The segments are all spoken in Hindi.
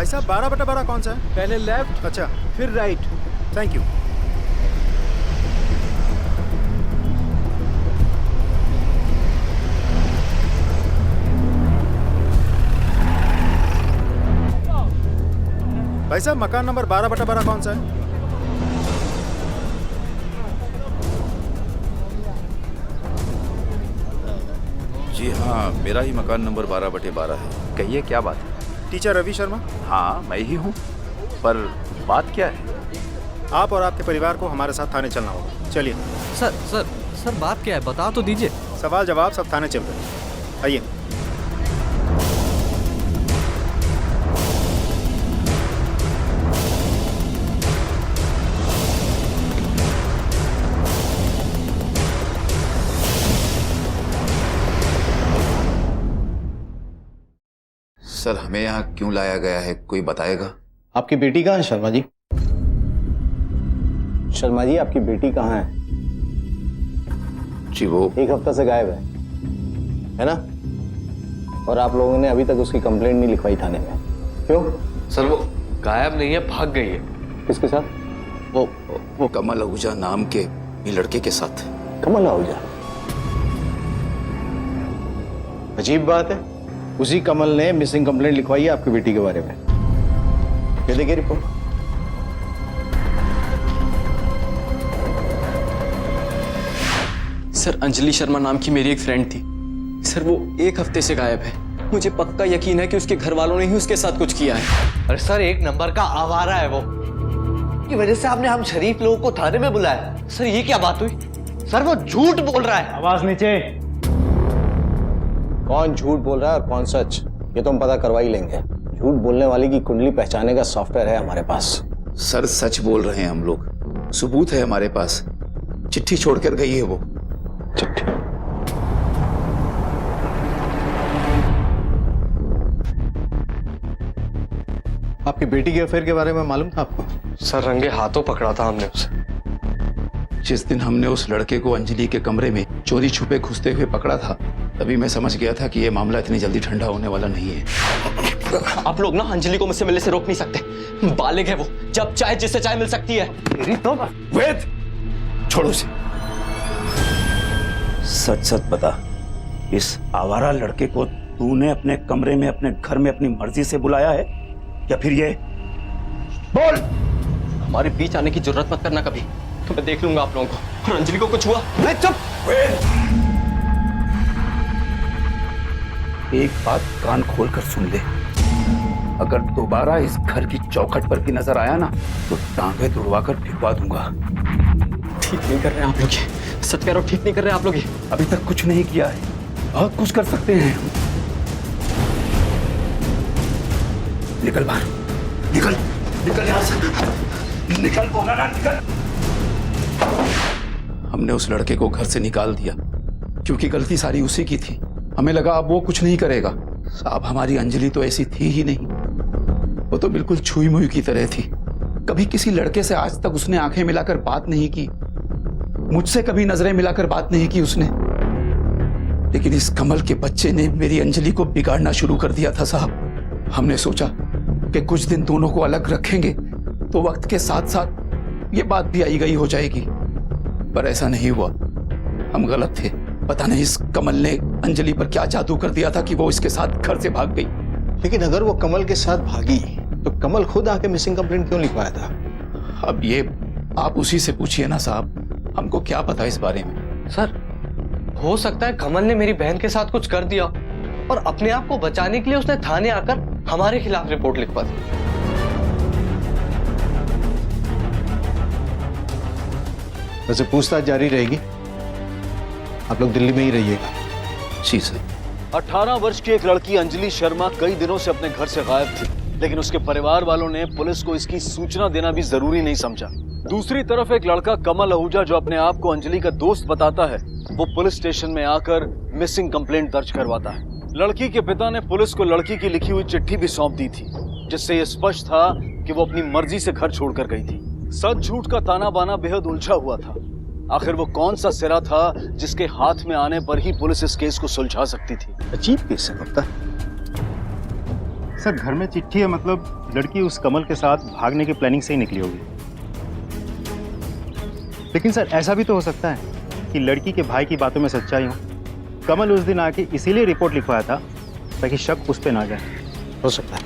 भाई साहब 12/12 कौन सा है? पहले लेफ्ट, अच्छा, फिर राइट। Thank you. भाई साहब मकान नंबर 12/12 कौन सा है? जी हाँ, मेरा ही मकान नंबर 12/12 है। कहिए क्या बात है? टीचर रवि शर्मा। हाँ मैं ही हूँ, पर बात क्या है? आप और आपके परिवार को हमारे साथ थाने चलना होगा। चलिए। सर सर सर बात क्या है, बता तो दीजिए। सवाल जवाब सब थाने चल रहे हैं। आइए। सर, हमें यहाँ क्यों लाया गया है, कोई बताएगा? आपकी बेटी कहाँ है शर्मा जी? शर्मा जी आपकी बेटी कहाँ है? जी वो एक हफ्ता से गायब है ना? और आप लोगों ने अभी तक उसकी कंप्लेंट नहीं लिखवाई थाने में, क्यों? सर वो गायब नहीं है, भाग गई है। किसके साथ? वो कमल आहूजा नाम के लड़के के साथ। कमल आहूजा? अजीब बात है, उसी कमल ने मिसिंग कंप्लेंट लिखवाई है आपकी बेटी के बारे में। ये देखिए रिपोर्ट। सर अंजलि शर्मा नाम की मेरी एक फ्रेंड थी सर, वो एक हफ्ते से गायब है। मुझे पक्का यकीन है कि उसके घर वालों ने ही उसके साथ कुछ किया है। अरे सर एक नंबर का आवारा है वो, की वजह से आपने हम शरीफ लोगों को थाने में बुलाया। सर ये क्या बात हुई? सर वो झूठ बोल रहा है। आवाज नीचे। कौन झूठ बोल रहा है और कौन सच, ये तो हम पता करवा ही लेंगे। झूठ बोलने वाले की कुंडली पहचाने का सॉफ्टवेयर है हमारे पास। सर सच बोल रहे हैं हम लोग, सबूत है हमारे पास। चिट्ठी छोड़कर गई है वो। चिट्ठी? आपकी बेटी के अफेयर के बारे में मालूम था आपको? सर रंगे हाथों पकड़ा था हमने उसे। जिस दिन हमने उस लड़के को अंजलि के कमरे में चोरी छुपे घुसते हुए पकड़ा था, तभी मैं समझ गया था कि ये मामला इतनी जल्दी ठंडा होने वाला नहीं है। आप लोग ना अंजलि को मुझसे मिलने से रोक नहीं सकते। बालिग है वो, जब चाहे जिससे चाहे मिल सकती है। तेरी तो वेद, छोड़ो उसे। सच सच बता, इस आवारा लड़के को तूने अपने कमरे में अपने घर में अपनी मर्जी से बुलाया है या फिर ये? बोल। हमारे बीच आने की जरूरत मत करना कभी, तो मैं देख लूंगा आप लोगों को। और अंजलि को कुछ हुआ? चुप। एक बात कान खोलकर सुन ले, अगर दोबारा इस घर की चौखट पर भी नजर आया ना तो टांगे तुड़वाकर फिरवा दूंगा। ठीक नहीं कर रहे आप लोग, सच कह रहा हूं, ठीक नहीं कर रहे आप लोग। अभी तक कुछ नहीं किया है, बहुत कुछ कर सकते हैं। निकल बाहर, निकल निकल यहां से, निकल बोला ना, निकल। हमने उस लड़के को घर से निकाल दिया क्योंकि गलती सारी उसी की थी। हमें लगा अब वो कुछ नहीं करेगा। साहब हमारी अंजलि तो ऐसी थी ही नहीं, वो तो बिल्कुल छुई मुई की तरह थी। कभी किसी लड़के से आज तक उसने आंखें मिलाकर बात नहीं की, मुझसे कभी नजरें मिलाकर बात नहीं की उसने। लेकिन इस कमल के बच्चे ने मेरी अंजलि को बिगाड़ना शुरू कर दिया था साहब। हमने सोचा कि कुछ दिन दोनों को अलग रखेंगे तो वक्त के साथ साथ ये बात भी आई गई हो जाएगी, पर ऐसा नहीं हुआ। हम गलत थे। पता नहीं इस कमल ने अंजलि पर क्या जादू कर दिया था कि वो इसके साथ घर से भाग गई। लेकिन अगर वो कमल के साथ भागी तो कमल खुद आके मिसिंग कंप्लेंट क्यों लिखवाया था? अब ये आप उसी से पूछिए ना साहब, हमको क्या पता इस बारे में। सर हो सकता है कमल ने मेरी बहन के साथ कुछ कर दिया और अपने आप को बचाने के लिए उसने थाने आकर हमारे खिलाफ रिपोर्ट लिखवा दी। वैसे पूछताछ जारी रहेगी, आप लोग दिल्ली में ही रहिएगा। जी सर। 18 वर्ष की एक लड़की अंजलि शर्मा कई दिनों से अपने घर से गायब थी, लेकिन उसके परिवार वालों ने पुलिस को इसकी सूचना देना भी जरूरी नहीं समझा। दूसरी तरफ एक लड़का कमल आहूजा जो अपने आप को अंजलि का दोस्त बताता है, वो पुलिस स्टेशन में आकर मिसिंग कंप्लेंट दर्ज करवाता है। लड़की के पिता ने पुलिस को लड़की की लिखी हुई चिट्ठी भी सौंप दी थी, जिससे यह स्पष्ट था कि वो अपनी मर्जी से घर छोड़कर गई थी। सच झूठ का ताना बाना बेहद उलझा हुआ था। आखिर वो कौन सा सिरा था जिसके हाथ में आने पर ही पुलिस इस केस को सुलझा सकती थी? अजीब केस है गुप्ता। सर घर में चिट्ठी है, मतलब लड़की उस कमल के साथ भागने की प्लानिंग से ही निकली होगी। लेकिन सर ऐसा भी तो हो सकता है कि लड़की के भाई की बातों में सच्चाई हो। कमल उस दिन आके इसीलिए रिपोर्ट लिखवाया था ताकि शक उस पर ना जाए। हो सकता है,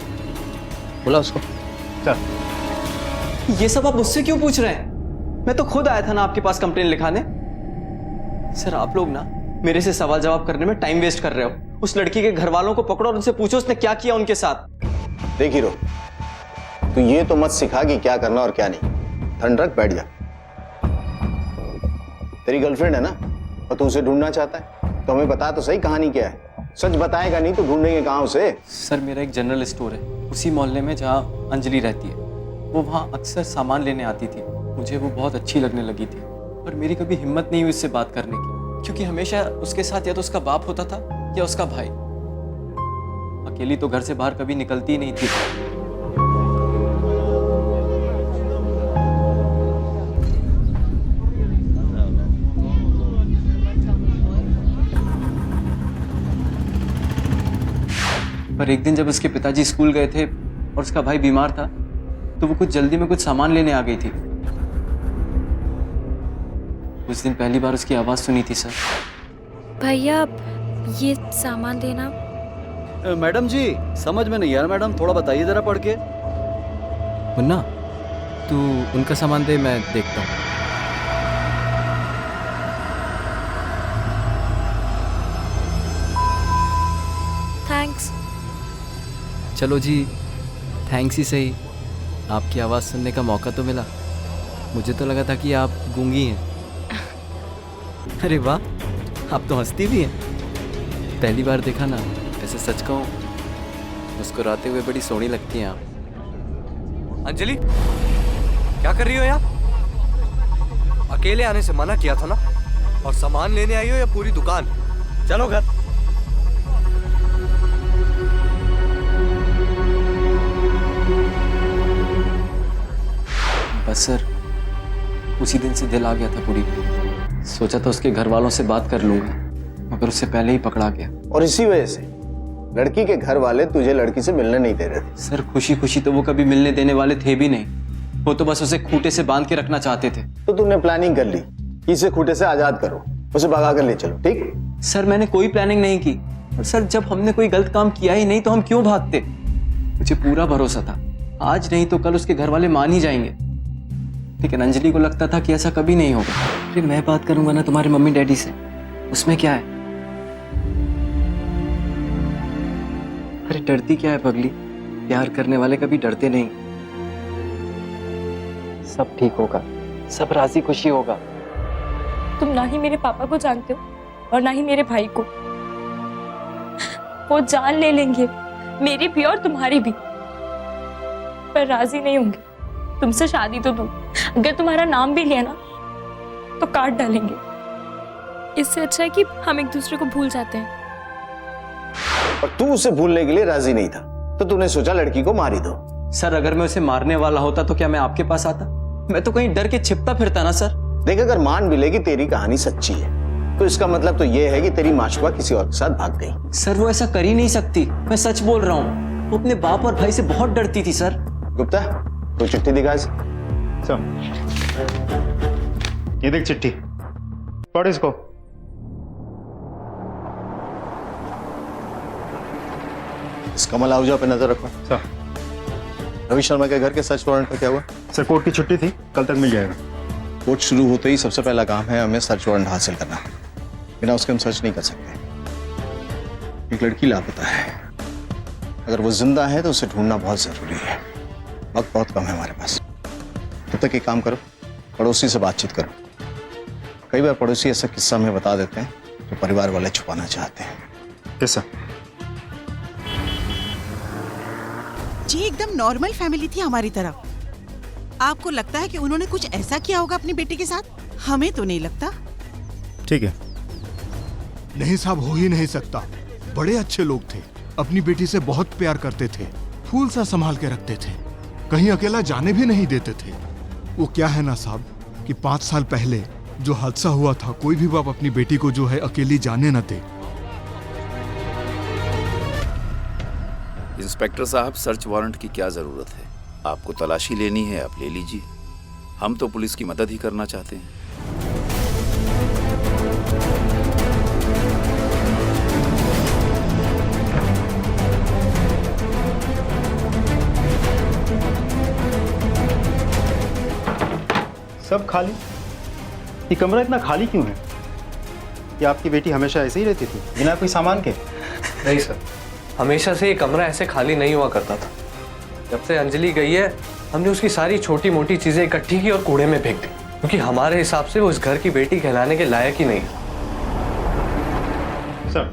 बोला उसको। सर ये सब आप मुझसे क्यों पूछ रहे हैं? मैं तो खुद आया था ना आपके पास कंप्लेन लिखाने। सर आप लोग ना मेरे से सवाल जवाब करने में टाइम वेस्ट कर रहे हो। उस लड़की के घर वालों को पकड़ो और उनसे पूछो उसने क्या किया उनके साथ। देख हीरो, तू ये तो मत सिखा कि क्या करना और क्या नहीं। ठंड रख, बैठ जा। तेरी गर्लफ्रेंड है ना, और तू उसे ढूंढना चाहता है तो हमें बता तो सही कहानी क्या है। सच बताएगा नहीं तो ढूंढेंगे कहाँ उसे। सर मेरा एक जनरल स्टोर है उसी मोहल्ले में जहाँ अंजलि रहती है। वो वहाँ अक्सर सामान लेने आती थी। मुझे वो बहुत अच्छी लगने लगी थी, पर मेरी कभी हिम्मत नहीं हुई उससे बात करने की, क्योंकि हमेशा उसके साथ या तो उसका बाप होता था या उसका भाई। अकेली तो घर से बाहर कभी निकलती ही नहीं थी। पर एक दिन जब उसके पिताजी स्कूल गए थे और उसका भाई बीमार था तो वो कुछ जल्दी में कुछ सामान लेने आ गई थी। उस दिन पहली बार उसकी आवाज सुनी थी सर। भैया ये सामान देना। मैडम जी समझ में नहीं यार मैडम, थोड़ा बताइए जरा पढ़ के। मुन्ना तू उनका सामान दे, मैं देखता हूँ। थैंक्स। चलो जी, थैंक्स ही सही, आपकी आवाज़ सुनने का मौका तो मिला। मुझे तो लगा था कि आप गूंगी हैं। अरे वाह, आप तो हंसती भी हैं। पहली बार देखा ना, ऐसे सच कहूँ मुस्कुराते हुए बड़ी सोहनी लगती हैं आप। अंजलि क्या कर रही हो यार? अकेले आने से मना किया था ना, और सामान लेने आई हो या पूरी दुकान? चलो घर। बस सर उसी दिन से दिल आ गया था पूरी पे। सोचा था उसके घर वालों से बात कर लूंगा, मगर उससे पहले ही पकड़ा गया। और इसी वजह से लड़की के घर वाले तुझे लड़की से मिलने नहीं दे रहे थे। सर खुशी खुशी तो वो कभी मिलने देने वाले थे भी नहीं। वो तो बस उसे खूंटे से बांध के रखना चाहते थे। तो तूने प्लानिंग कर ली कि इसे खूंटे से आजाद करो, उसे भगा कर ले चलो, ठीक? सर मैंने कोई प्लानिंग नहीं की। और सर जब हमने कोई गलत काम किया ही नहीं तो हम क्यों भागते? मुझे पूरा भरोसा था आज नहीं तो कल उसके घर वाले मान ही जाएंगे। लेकिन अंजलि को लगता था कि ऐसा कभी नहीं होगा। फिर मैं बात करूंगा ना तुम्हारे मम्मी डैडी से, उसमें क्या है? अरे डरती क्या है पगली, प्यार करने वाले कभी डरते नहीं। सब ठीक होगा, सब राजी खुशी होगा। तुम ना ही मेरे पापा को जानते हो और ना ही मेरे भाई को। वो जान ले लेंगे, मेरी भी और तुम्हारी भी, पर राजी नहीं होंगे तुमसे शादी तो दूर, अगर तुम्हारा नाम भी लिया ना तो काट डालेंगे। इससे अच्छा है कि हम एक दूसरे को भूल जाते हैं। और तू उसे भूलने के लिए राजी नहीं था तो तूने सोचा लड़की को मार ही दो। सर अगर मैं उसे मारने वाला होता तो क्या मैं आपके पास आता? मैं तो कहीं डर के छिपता फिरता ना सर। देख, अगर मान भी ले कि तेरी कहानी सच्ची है तो इसका मतलब तो यह है कि तेरी माशुका किसी और के साथ भाग गई। सर वो ऐसा कर ही नहीं सकती, मैं सच बोल रहा हूँ। वो अपने बाप और भाई से बहुत डरती थी सर। गुप्ता तो चिट्ठी दिखा इसे। ये देख चिट्ठी, पढ़ इसको। इस कमल आहूजा पे नजर रखो। सर रवि शर्मा के घर के सर्च वारंट पर क्या हुआ? सर कोर्ट की छुट्टी थी, कल तक मिल जाएगा। कोर्ट शुरू होते ही सबसे पहला काम है हमें सर्च वारंट हासिल करना। बिना उसके हम सर्च नहीं कर सकते। एक लड़की लापता है, अगर वो जिंदा है तो उसे ढूंढना बहुत जरूरी है। वक्त बहुत कम है हमारे पास। तब तक एक काम करो, पड़ोसी से बातचीत करो। कई बार पड़ोसी ऐसा किस्सा हमें बता देते हैं जो परिवार वाले छुपाना चाहते हैं। Yes sir. जी एकदम नॉर्मल फैमिली थी हमारी तरफ। आपको लगता है कि उन्होंने कुछ ऐसा किया होगा अपनी बेटी के साथ? हमें तो नहीं लगता। ठीक है। नहीं साहब, हो ही नहीं सकता। बड़े अच्छे लोग थे, अपनी बेटी से बहुत प्यार करते थे, फूल सा संभाल के रखते थे, कहीं अकेला जाने भी नहीं देते थे। वो क्या है ना साहब कि 5 साल पहले जो हादसा हुआ था, कोई भी बाप अपनी बेटी को जो है अकेली जाने न दे। इंस्पेक्टर साहब, सर्च वारंट की क्या जरूरत है? आपको तलाशी लेनी है, आप ले लीजिए। हम तो पुलिस की मदद ही करना चाहते हैं। सब खाली। ये कमरा इतना खाली क्यों है? कि आपकी बेटी हमेशा ऐसे ही रहती थी, बिना कोई सामान के? नहीं सर, हमेशा से ये कमरा ऐसे खाली नहीं हुआ करता था। जब से अंजलि गई है, हमने उसकी सारी छोटी मोटी चीजें इकट्ठी की और कूड़े में फेंक दी, क्योंकि हमारे हिसाब से वो इस घर की बेटी कहलाने के लायक ही नहीं है। सर,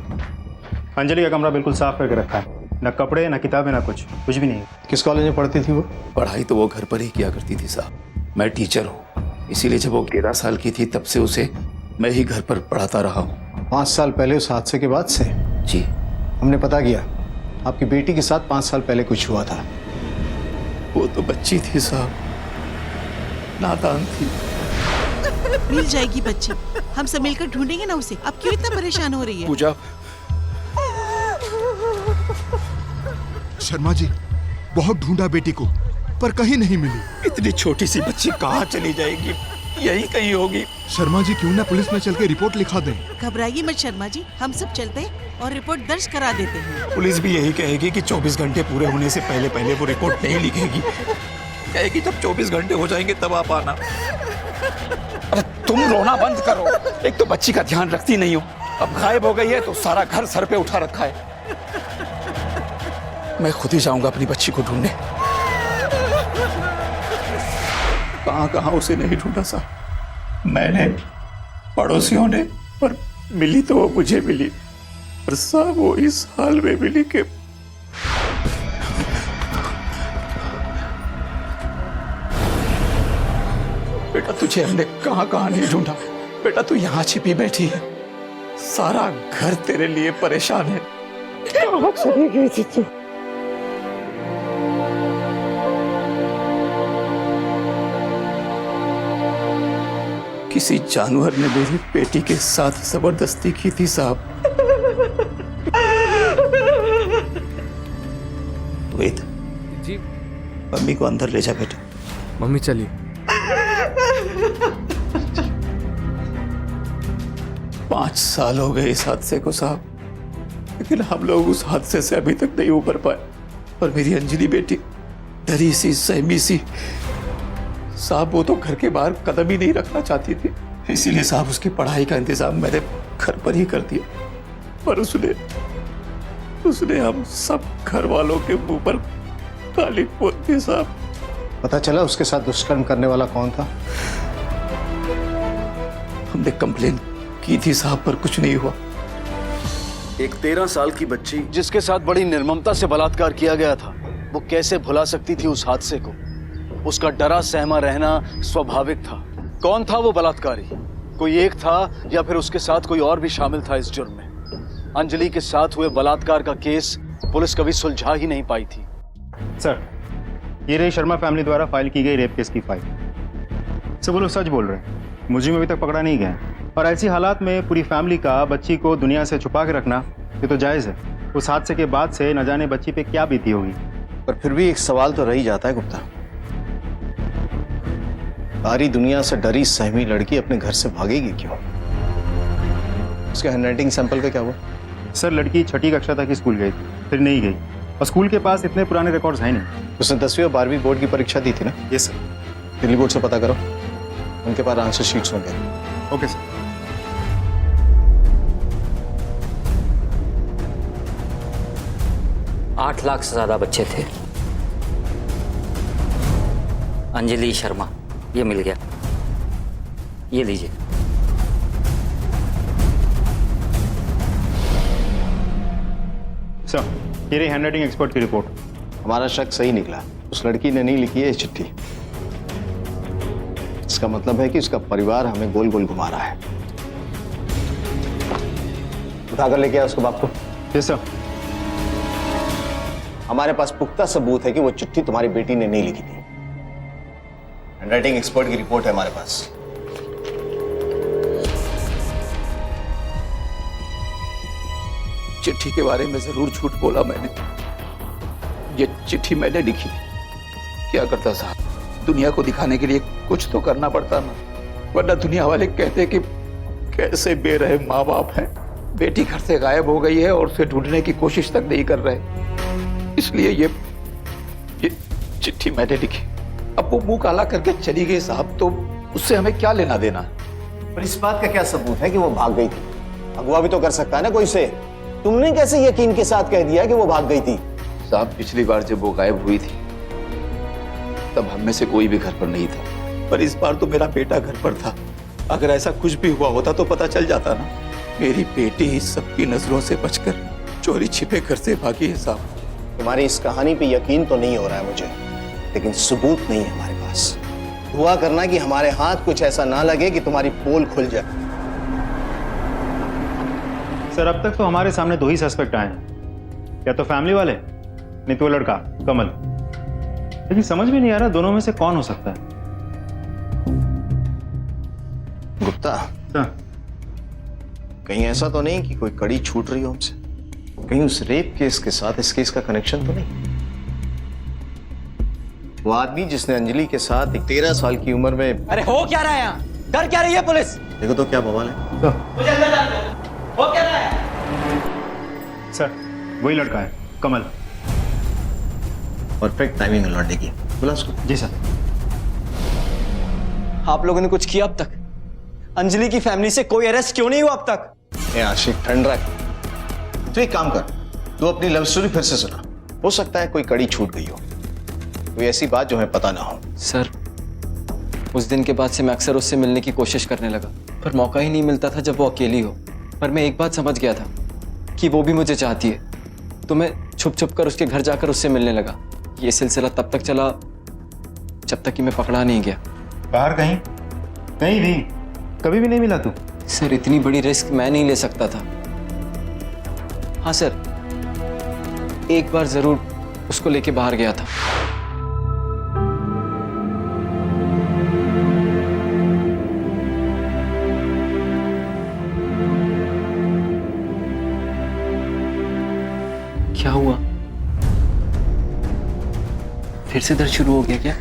अंजलि का कमरा बिल्कुल साफ करके रखा है। न कपड़े, न किताबें, न कुछ भी नहीं है। किस कॉलेज में पढ़ती थी वो? पढ़ाई तो वो घर पर ही किया करती थी साहब। मैं टीचर हूँ, इसीलिए जब वो 11 साल की थी तब से उसे मैं ही घर पर पढ़ाता रहा हूँ। 5 साल पहले उस हादसे के बाद से? जी। हमने पता किया आपकी बेटी के साथ 5 साल पहले कुछ हुआ था। वो तो बच्ची थी साहब, नादान थी। मिल जाएगी बच्ची, हम सब मिलकर ढूंढेंगे ना उसे। अब क्यों इतना परेशान हो रही है? पूजा, शर्मा जी, बहुत ढूंढा बेटी को, पर कहीं नहीं मिली। इतनी छोटी सी बच्ची कहाँ चली जाएगी? यही कहीं होगी। शर्मा जी, क्यों ना पुलिस में चल के रिपोर्ट लिखा दें? घबराइए मत शर्मा जी, हम सब चलते हैं और रिपोर्ट दर्ज करा देते हैं। पुलिस भी यही कहेगी कि 24 घंटे पूरे होने से पहले पहले वो रिपोर्ट नहीं लिखेगी। कहेगी जब 24 घंटे हो जाएंगे तब आप आना। अरे तुम रोना बंद करो। एक तो बच्ची का ध्यान रखती नहीं हो, अब गायब हो गई है तो सारा घर सर पे उठा रखा है। मैं खुद ही जाऊंगा अपनी बच्ची को ढूंढने। कहां कहां उसे नहीं ढूंढा साहब। मैंने, पड़ोसियों ने, पर मिली तो वो मुझे मिली, पर साहब वो इस हाल में मिली कि बेटा तुझे हमने कहां कहां नहीं ढूंढा। बेटा तू यहां छिपी बैठी है, सारा घर तेरे लिए परेशान है। कहां चली गई थी तू? किसी जानवर ने मेरी बेटी के साथ जबरदस्ती की थी साहब। वेद जी। मम्मी को अंदर ले जा बेटा। मम्मी चलिए। 5 साल हो गए इस हादसे को साहब, लेकिन हम लोग उस हादसे से अभी तक नहीं उबर पाए। और मेरी अंजलि बेटी डरी सी, सहमी सी साहब, वो तो घर के बाहर कदम ही नहीं रखना चाहती थी। इसीलिए साहब उसकी पढ़ाई का इंतजाम मैंने घर पर ही कर दिया, पर उसने हम सब घर वालों के मुंह पर काली पोत दी साहब। पता चला उसके साथ दुष्कर्म करने वाला कौन था? हमने कंप्लेन की थी साहब, पर कुछ नहीं हुआ। एक 13 साल की बच्ची जिसके साथ बड़ी निर्ममता से बलात्कार किया गया था, वो कैसे भुला सकती थी उस हादसे को? उसका डरा सहमा रहना स्वाभाविक था। कौन था वो बलात्कारी? कोई एक था या फिर उसके साथ कोई और भी शामिल था इस जुर्म में? अंजलि के साथ हुए बलात्कार का केस पुलिस कभी सुलझा ही नहीं पाई थी। सर, ये रही शर्मा फैमिली द्वारा फाइल की गई रेप केस की फाइल। सर, वो लोग सच बोल रहे हैं, मुझे अभी तक पकड़ा नहीं गया। और ऐसी हालात में पूरी फैमिली का बच्ची को दुनिया से छुपा के रखना ये तो जायज़ है। उस हादसे के बाद से न जाने बच्ची पे क्या बीती होगी। पर फिर भी एक सवाल तो रह ही जाता है गुप्ता, सारी दुनिया से डरी सहमी लड़की अपने घर से भागेगी क्यों? उसके हैंडराइटिंग सैंपल का क्या हुआ? सर, लड़की 6ठी कक्षा तक ही स्कूल गई थी, फिर नहीं गई। और स्कूल के पास इतने पुराने रिकॉर्ड्स हैं नहीं। उसने 10वीं और 12वीं बोर्ड की परीक्षा दी थी ना? Yes sir. दिल्ली बोर्ड से पता करो, उनके पास आंसर शीट्स होंगे। Okay sir. आठ लाख से ज्यादा बच्चे थे। अंजलि शर्मा, ये मिल गया, ये लीजिए। सर, ये रही हैंडराइटिंग एक्सपर्ट की रिपोर्ट। हमारा शक सही निकला, उस लड़की ने नहीं लिखी है ये चिट्ठी। इसका मतलब है कि उसका परिवार हमें गोल गोल घुमा रहा है। उठाकर लेके आया उसको बाप को। Yes sir. हमारे पास पुख्ता सबूत है कि वो चिट्ठी तुम्हारी बेटी ने नहीं लिखी थी। हैंडराइटिंग एक्सपर्ट की रिपोर्ट है हमारे पास। चिट्ठी के बारे में जरूर झूठ बोला मैंने, ये चिट्ठी मैंने लिखी थी। क्या करता साहब, दुनिया को दिखाने के लिए कुछ तो करना पड़ता ना, वरना दुनिया वाले कहते कि कैसे बेरहम माँ बाप हैं, बेटी घर से गायब हो गई है और उसे ढूंढने की कोशिश तक नहीं कर रहे। इसलिए ये चिट्ठी मैंने लिखी। अब वो मुंह काला करके चली गई साहब, तो उससे हमें क्या लेना देना। पर इस बात का क्या सबूत है कि वो भाग गई थी? अगवा भी तो कर सकता है ना कोई से। तुमने कैसे यकीन के साथ कह दिया कि वो भाग गई थी? साहब पिछली बार जब वो गायब हुई थी तब हम में से कोई भी घर पर नहीं था, पर इस बार तो मेरा बेटा घर पर था। अगर ऐसा कुछ भी हुआ होता तो पता चल जाता ना। मेरी बेटी सबकी नजरों से बचकर चोरी छिपे घर से भागी है साहब। तुम्हारी इस कहानी पे यकीन तो नहीं हो रहा है मुझे, लेकिन सबूत नहीं है हमारे पास। दुआ करना कि हमारे हाथ कुछ ऐसा ना लगे कि तुम्हारी पोल खुल जाए। सर अब तक तो हमारे सामने 2 ही सस्पेक्ट आए हैं, या तो फैमिली वाले नहीं तो वो लड़का कमल। लेकिन समझ में नहीं आ रहा दोनों में से कौन हो सकता है। गुप्ता, कहीं ऐसा तो नहीं कि कोई कड़ी छूट रही हो हमसे? कहीं उस रेप केस के साथ इस केस का कनेक्शन तो नहीं? वो आदमी जिसने अंजलि के साथ एक 13 साल की उम्र में... अरे हो क्या रहा है यहाँ? डर क्या रही है पुलिस? देखो तो क्या बवाल है। मुझे अंदर जाने दो। हो क्या रहा है? सर वही लड़का है कमल। परफेक्ट टाइमिंग है लौटने की। बुला उसको। जी सर। आप लोगों ने कुछ किया अब तक? अंजलि की फैमिली से कोई अरेस्ट क्यों नहीं हुआ अब तक? ए आशिक, ठंड रख। तो एक काम कर, तू अपनी लव स्टोरी फिर से सुना। हो सकता है कोई कड़ी छूट गई हो, कोई ऐसी बात जो हमें पता ना हो। सर उस दिन के बाद से मैं अक्सर उससे मिलने की कोशिश करने लगा, पर मौका ही नहीं मिलता था जब वो अकेली हो। पर मैं एक बात समझ गया था कि वो भी मुझे चाहती है, तो मैं छुप छुप कर उसके घर जाकर उससे मिलने लगा। ये सिलसिला तब तक चला जब तक कि मैं पकड़ा नहीं गया। बाहर कहीं कहीं भी कभी भी नहीं मिला तू? सर इतनी बड़ी रिस्क मैं नहीं ले सकता था। हाँ सर, एक बार जरूर उसको लेके बाहर गया था। क्या हुआ? फिर से दर्द शुरू हो गया क्या?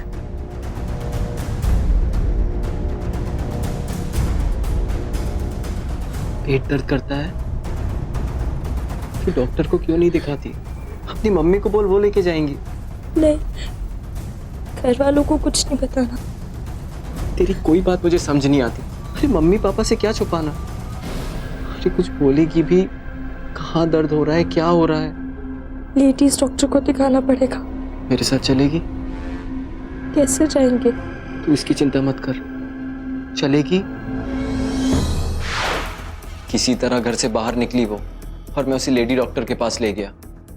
पेट दर्द करता है? फिर डॉक्टर को क्यों नहीं दिखाती? अपनी मम्मी को बोल, वो लेके जाएंगी। नहीं, घर वालों को कुछ नहीं बताना। तेरी कोई बात मुझे समझ नहीं आती। अरे मम्मी पापा से क्या छुपाना? अरे कुछ बोलेगी भी, कहाँ दर्द हो रहा है, क्या हो रहा है? लेडीज डॉक्टर को दिखाना पड़ेगा। मेरे साथ चलेगी? कैसे जाएंगे? तू इसकी चिंता मत कर, चलेगी। किसी तरह घर से बाहर निकली वो, और मैं उसे लेडी डॉक्टर के पास ले गया।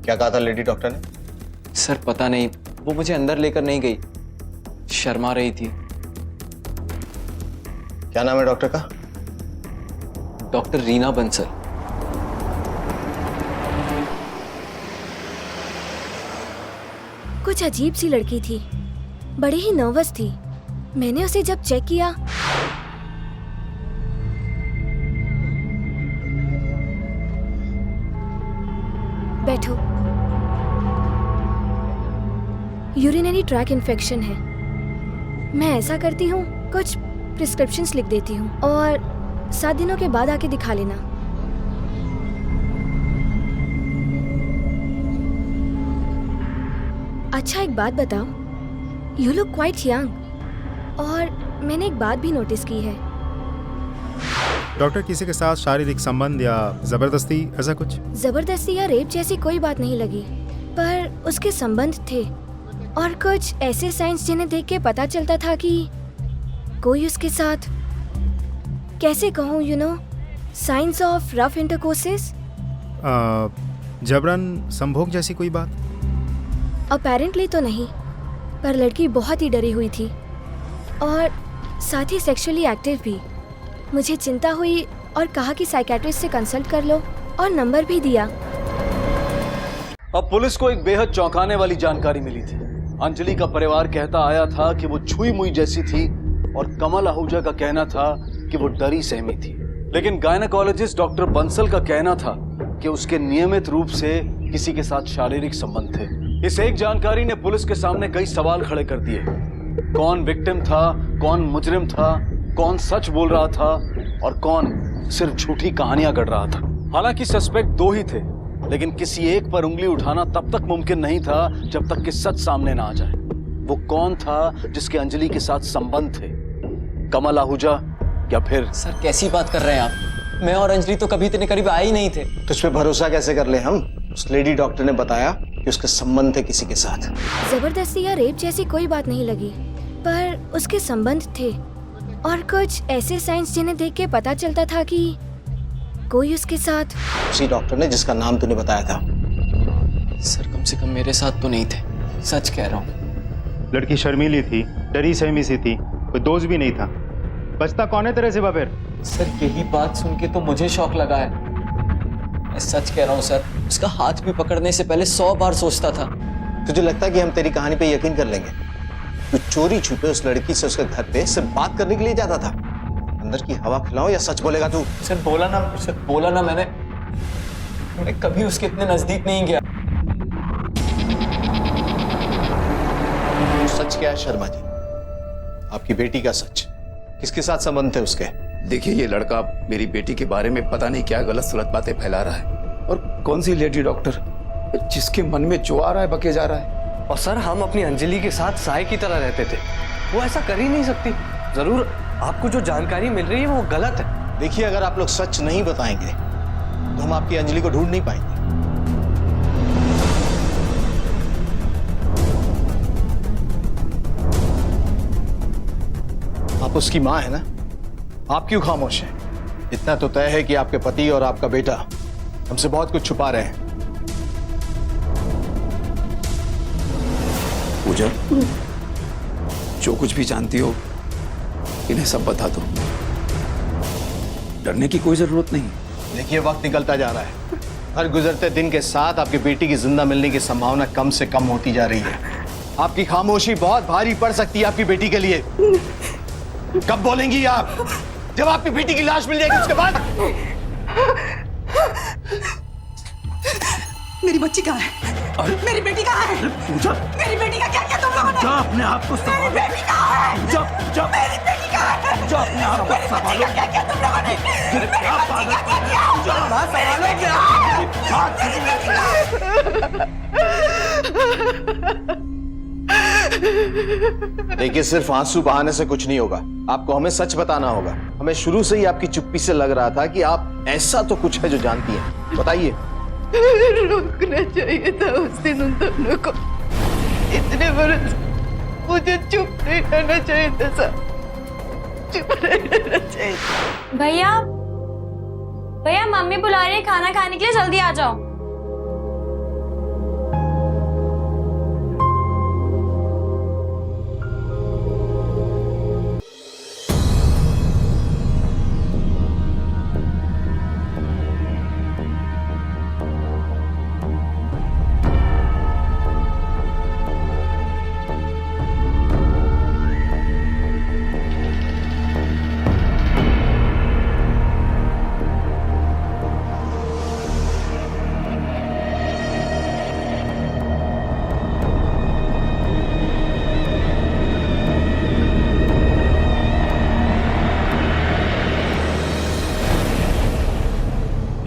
क्या कहा था लेडी डॉक्टर ने? सर पता नहीं, वो मुझे अंदर लेकर नहीं गई, शर्मा रही थी। क्या नाम है डॉक्टर का? डॉक्टर रीना बंसल। कुछ अजीब सी लड़की थी, बड़ी ही नर्वस थी। मैंने उसे जब चेक किया, बैठो। यूरिनरी ट्रैक इन्फेक्शन है। मैं ऐसा करती हूँ, कुछ प्रिस्क्रिप्शंस लिख देती हूँ और 7 दिनों के बाद आके दिखा लेना। अच्छा एक बात बताओ, यू लुक क्वाइट यंग। और मैंने एक बात भी नोटिस की है। डॉक्टर, किसी के साथ शारीरिक संबंध या जबरदस्ती ऐसा कुछ? जबरदस्ती या रेप जैसी कोई बात नहीं लगी, पर उसके संबंध थे और कुछ ऐसे साइंस जिन्हें देख के पता चलता था कि कोई उसके साथ, कैसे कहूँ, you know, science of rough intercourses. जबरन संभोग जैसी कोई बात? अपेरेंटली तो नहीं, पर लड़की बहुत ही डरी हुई थी और साथ ही सेक्सुअली एक्टिव भी। मुझे चिंता हुई और कहा कि साइकियाट्रिस्ट से कंसल्ट कर लो, और नंबर भी दिया। अब पुलिस को एक बेहद चौंकाने वाली जानकारी मिली थी। अंजलि का परिवार कहता आया था कि वो छुई मुई जैसी थी, और कमल आहूजा का कहना था कि वो डरी सहमी थी। लेकिन गायनेकोलॉजिस्ट डॉक्टर बंसल का कहना था कि उसके नियमित रूप से किसी के साथ शारीरिक संबंध थे। इस एक जानकारी ने पुलिस के सामने कई सवाल खड़े कर दिए। कौन विक्टिम था, कौन मुजरिम था, कौन सच बोल रहा था और कौन सिर्फ झूठी कहानियां गढ़ रहा था। हालांकि सस्पेक्ट दो ही थे, लेकिन किसी एक पर उंगली उठाना तब तक मुमकिन नहीं था जब तक कि सच सामने ना आ जाए। वो कौन था जिसके अंजलि के साथ संबंध थे? कमल आहूजा या फिर? सर कैसी बात कर रहे हैं आप? मैं और अंजलि तो कभी इतने करीब आए ही नहीं थे। तो इस पे भरोसा कैसे कर ले हम? उस लेडी डॉक्टर ने बताया कि उसके संबंध थे किसी के साथ। जबरदस्ती या रेप जैसी कोई बात नहीं लगी, पर उसके संबंध थे और कुछ ऐसे साइंस जिन्हें देख के पता चलता था कि कोई उसके साथ। उसी डॉक्टर ने जिसका नाम तूने बताया था। सर कम से कम मेरे साथ तो नहीं थे, सच कह रहा हूँ। लड़की शर्मीली थी, डरी सहमी सी थी, कोई दोस्त भी नहीं था। बचता कौन है तेरे सिवा फिर? सर यही बात सुन के तो मुझे शौक लगा है। मैं सच कह रहा हूँ सर, उसका हाथ भी पकड़ने से पहले 100 बार सोचता था। तुझे लगता है कि हम तेरी कहानी पे यकीन कर लेंगे? तू चोरी छुपे उस लड़की से उसके घर पे सिर्फ बात करने के लिए जाता था। अंदर की हवा खिलाओ या सच बोलेगा तू? सर बोला ना मैं कभी उसके इतने नजदीक नहीं गया। सच क्या है शर्मा जी? आपकी बेटी का सच? किसके साथ संबंध थे उसके? देखिए, ये लड़का मेरी बेटी के बारे में पता नहीं क्या गलत सलत बातें फैला रहा है। और कौन सी लेडी डॉक्टर, जिसके मन में जो आ रहा है बके जा रहा है। और सर हम अपनी अंजलि के साथ साय की तरह रहते थे, वो ऐसा कर ही नहीं सकती। जरूर आपको जो जानकारी मिल रही है वो गलत है। देखिए, अगर आप लोग सच नहीं बताएंगे तो हम आपकी अंजलि को ढूंढ नहीं पाएंगे। आप उसकी मां है ना? आप क्यों खामोश हैं? इतना तो तय है कि आपके पति और आपका बेटा हमसे बहुत कुछ छुपा रहे हैं। पूजा, जो कुछ भी जानती हो इन्हें सब बता दो। डरने की कोई जरूरत नहीं। देखिए, वक्त निकलता जा रहा है। हर गुजरते दिन के साथ आपकी बेटी की जिंदा मिलने की संभावना कम से कम होती जा रही है। आपकी खामोशी बहुत भारी पड़ सकती है आपकी बेटी के लिए। कब बोलेंगी आप? जब आपकी बेटी की लाश मिल जाएगी उसके बाद। मेरी बच्ची कहाँ है? मेरी बेटी कहाँ है? मेरी बेटी का क्या किया तुम लोगों ने? अपने आप को मेरी बेटी कहाँ है? मेरी बेटी कहाँ है? अपने आप को संभालो। क्या किया तुम लोगों ने? मेरी बेटी का क्या किया? देखिए, सिर्फ आंसू बहाने से कुछ नहीं होगा। आपको हमें सच बताना होगा। हमें शुरू से ही आपकी चुप्पी से लग रहा था कि आप ऐसा तो कुछ है जो जानती हैं। बताइए। रुकना चाहिए था उस दिन उन दोनों को। इतने बरस मुझे चुप नहीं रहना चाहिए था सर, चुप नहीं रहना चाहिए। भैया मम्मी बुला रही है खाना खाने के लिए, जल्दी आ जाओ।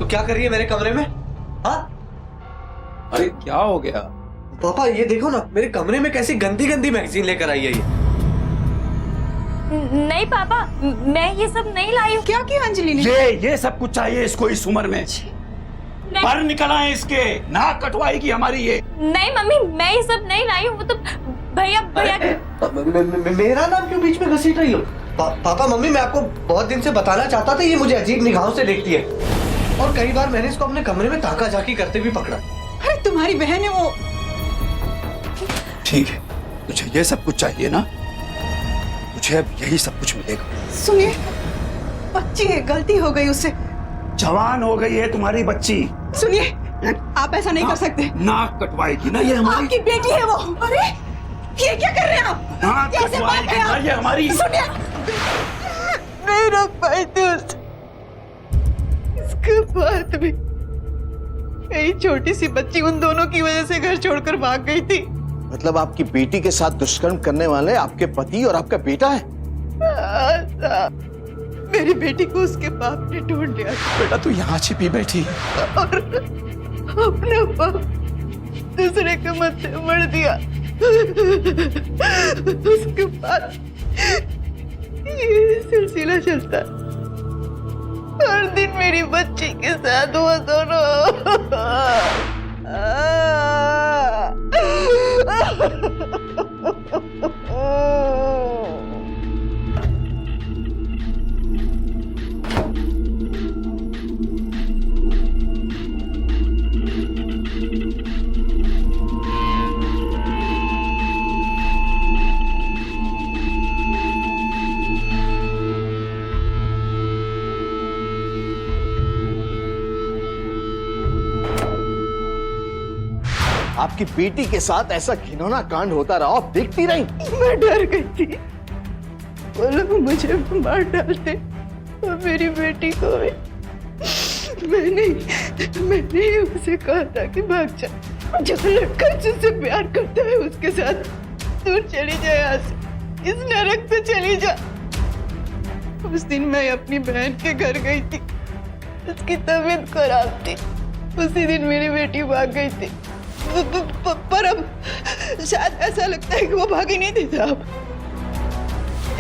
क्या कर रही है मेरे कमरे में? हाँ? अरे क्या हो गया? पापा ये देखो ना, मेरे कमरे में कैसी गंदी गंदी मैगजीन लेकर आई है ये। नहीं पापा, मैं ये सब नहीं लाई हूँ। क्या किया अंजलि ने? ये सब कुछ चाहिए इसको इस उम्र में? पर निकल आए इसके, नाक कटवाएगी हमारी ये। नहीं मम्मी, मैं ये सब नहीं लाई हूँ। वो तो भैया मेरा नाम क्यों बीच में घसीट रही हो? पापा मम्मी, मैं आपको बहुत दिन से बताना चाहता था, ये मुझे अजीब निगाहों से देखती है और कई बार मैंने इसको अपने कमरे में ताका झाकी करते भी पकड़ा। अरे तुम्हारी बहन है वो। ठीक है, तुझे ये सब कुछ चाहिए ना? तुझे अब यही सब कुछ मिलेगा। सुनिए, बच्ची है, गलती हो गई उससे। जवान हो गई है तुम्हारी बच्ची। सुनिए, आप ऐसा नहीं कर सकते। नाक कटवाएगी ना ये हमारी। आपकी बेटी है वो। अरे ये क्या कर रहे हैं आप? नाक कटवाएगी ना ये हमारी। सुनिए, नहीं रोक पाई थी उसके बाद भी मेरी छोटी सी बच्ची उन दोनों की वजह से घर छोड़कर भाग गई थी। मतलब आपकी बेटी के साथ दुष्कर्म करने वाले आपके पति और आपका बेटा है? मेरी बेटी को उसके बाप ने ढूंढ लिया बेटा तू यहाँ छिपी बैठी और अपना बाप दूसरे के मत्थे मर दिया। उसके बाद ये सिलसिला चलता, हर दिन मेरी बच्ची के साथ वो दोनों आपकी बेटी के साथ ऐसा घिनौना कांड होता रहा, आप देखती रही। मैं डर गई थी, बोलो मुझे मार डालते और मेरी बेटी को भी। मैंने उसे कहा था कि भाग जा, जो लड़का जिससे प्यार करता है उसके साथ दूर चली जाए, यहाँ से, इस नरक से चली जा। उस दिन मैं अपनी बहन के घर गई थी, उसकी तबीयत खराब थी। उसी दिन मेरी बेटी भाग गई थी, पर अब शायद ऐसा लगता है कि वो भागी नहीं थी साहब।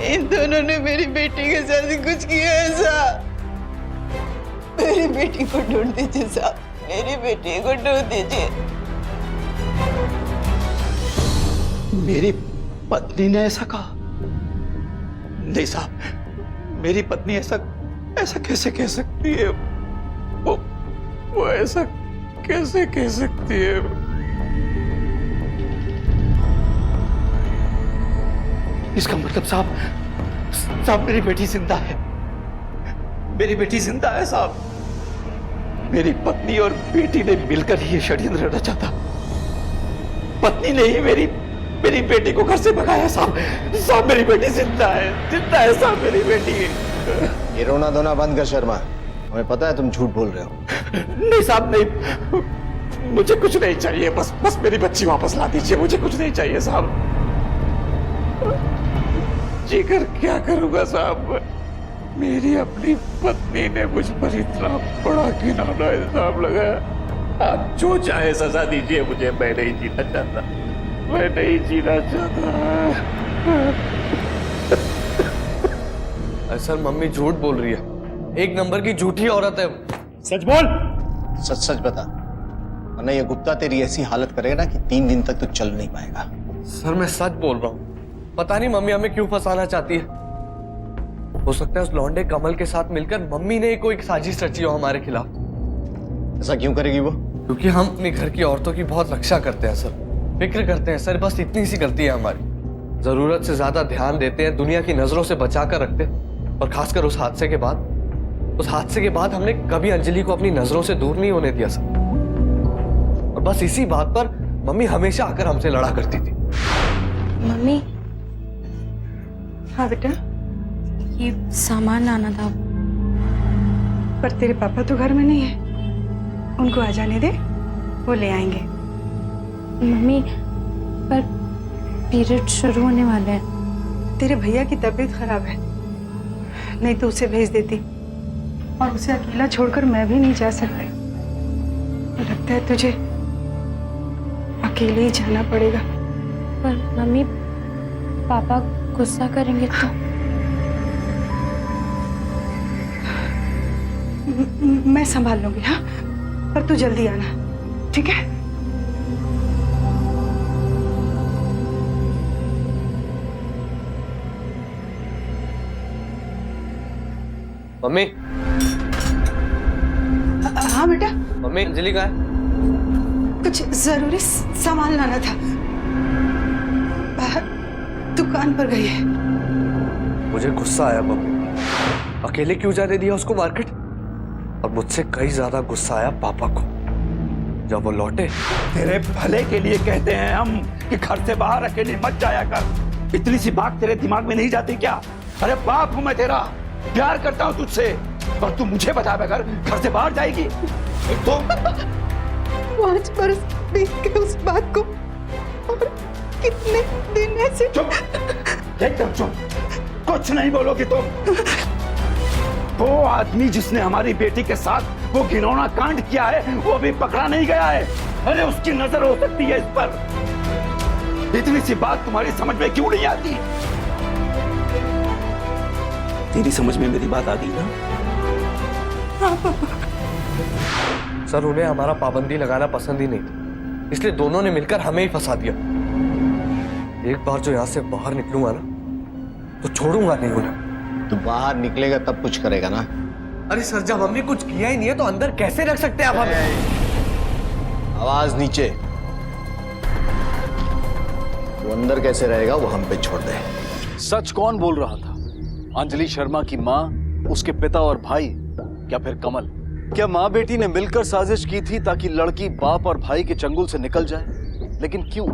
इन दोनों ने मेरी बेटी के साथ कुछ किया ऐसा। मेरी बेटी को ढूंढ दीजिए साहब, मेरी बेटी को ढूंढ दीजिए। मेरी पत्नी ने ऐसा कहा? नहीं साहब, मेरी पत्नी ऐसा कैसे कह सकती है? वो ऐसा कैसे कह सकती है? इसका मतलब साहब मेरी बेटी जिंदा है। मेरी बेटी जिंदा है साहब। मेरी पत्नी और बेटी ने मिलकर ये षड्यंत्र रचा था। पत्नी ने ही मेरी बेटी को घर से भगाया साहब। मेरी बेटी जिंदा है साहब, मेरी बेटी। ये रोना धोना बंद कर शर्मा, हमें पता है तुम झूठ बोल रहे हो। नहीं साहब नहीं, मुझे कुछ नहीं चाहिए, बस मेरी बच्ची वापस ला दीजिए, मुझे कुछ नहीं चाहिए साहब। जीकर क्या करूंगा साहब, मेरी अपनी पत्नी ने मुझ पर इतना बड़ा घिनौना इल्जाम लगाया। आप जो चाहे सजा दीजिए मुझे, मैं नहीं जीना चाहता, मैं नहीं जीना चाहता। सर मम्मी झूठ बोल रही है, एक नंबर की झूठी औरत है। सच बोल, सच बता, वरना ये गुप्ता तेरी ऐसी हालत करेगा ना कि 3 दिन तक तो चल नहीं पाएगा। सर मैं सच बोल रहा हूँ, पता नहीं मम्मी हमें क्यों फंसाना चाहती है। हो सकता है उस लौंडे कमल के साथ मिलकर मम्मी ने कोई साजिश रची हो हमारे खिलाफ। ऐसा क्यों करेगी वो? क्योंकि हम अपने घर की औरतों की बहुत रक्षा करते हैं सर, फिक्र करते हैं सर, बस इतनी सी गलती है हमारी। जरूरत से ज्यादा ध्यान देते हैं, दुनिया की नजरों से बचा कर रखते हैं। और खासकर उस हादसे के बाद हमने कभी अंजलि को अपनी नजरों से दूर नहीं होने दिया सर। और बस इसी बात पर मम्मी हमेशा आकर हमसे लड़ा करती थी। मम्मी, हाँ बेटा, ये सामान लाना था। पर तेरे पापा तो घर में नहीं है, उनको आ जाने दे, वो ले आएंगे। मम्मी, पर पीरियड शुरू होने वाले हैं। तेरे भैया की तबीयत खराब है, नहीं तो उसे भेज देती, और उसे अकेला छोड़कर मैं भी नहीं जा सकती। लगता है तुझे अकेले ही जाना पड़ेगा। पर मम्मी, पापा गुस्सा करेंगे तो? मैं संभाल लूंगी, हाँ, पर तू जल्दी आना, ठीक है? मम्मी। हाँ बेटा। मम्मी अंजलि कहाँ है? कुछ जरूरी सामान लाना था, बाहर दुकान पर गई है। मुझे गुस्सा आया मम्मी, अकेले क्यों जाने दिया उसको मार्केट। और मुझसे कई ज्यादा गुस्सा आया पापा को जब वो लौटे। तेरे भले के लिए कहते हैं हम कि घर से बाहर अकेले मत जाया कर। इतनी सी बात तेरे दिमाग में नहीं जाती क्या? अरे बाप हूं मैं तेरा, प्यार करता हूं तुझसे, और तू मुझे बताए बगैर घर से बाहर जाएगी? 5 बरस बीत गए उस बात को, और कितने दिन ऐसे। चुप, एकदम चुप, कुछ नहीं बोलोगी तुम। वो आदमी जिसने हमारी बेटी के साथ वो घिनौना कांड किया है, वो अभी पकड़ा नहीं गया है। अरे उसकी नजर हो सकती है इस पर। इतनी सी बात तुम्हारी समझ में क्यों नहीं आती? तेरी समझ में मेरी बात आ गई ना? सर, उन्हें हमारा पाबंदी लगाना पसंद ही नहीं था, इसलिए दोनों ने मिलकर हमें ही फंसा दिया। एक बार जो यहाँ से बाहर निकलूंगा ना, तो छोड़ूंगा नहीं उन्हें। तो बाहर निकलेगा तब कुछ करेगा ना? अरे सर, जब हमने कुछ किया ही नहीं है तो अंदर कैसे रख सकते हैं आप हमें? आवाज नीचे। वो अंदर कैसे रहेगा वो हम पे छोड़ दे। सच कौन बोल रहा था? अंजलि शर्मा की माँ, उसके पिता और भाई, या फिर कमल? क्या माँ बेटी ने मिलकर साजिश की थी ताकि लड़की बाप और भाई के चंगुल से निकल जाए? लेकिन क्यों?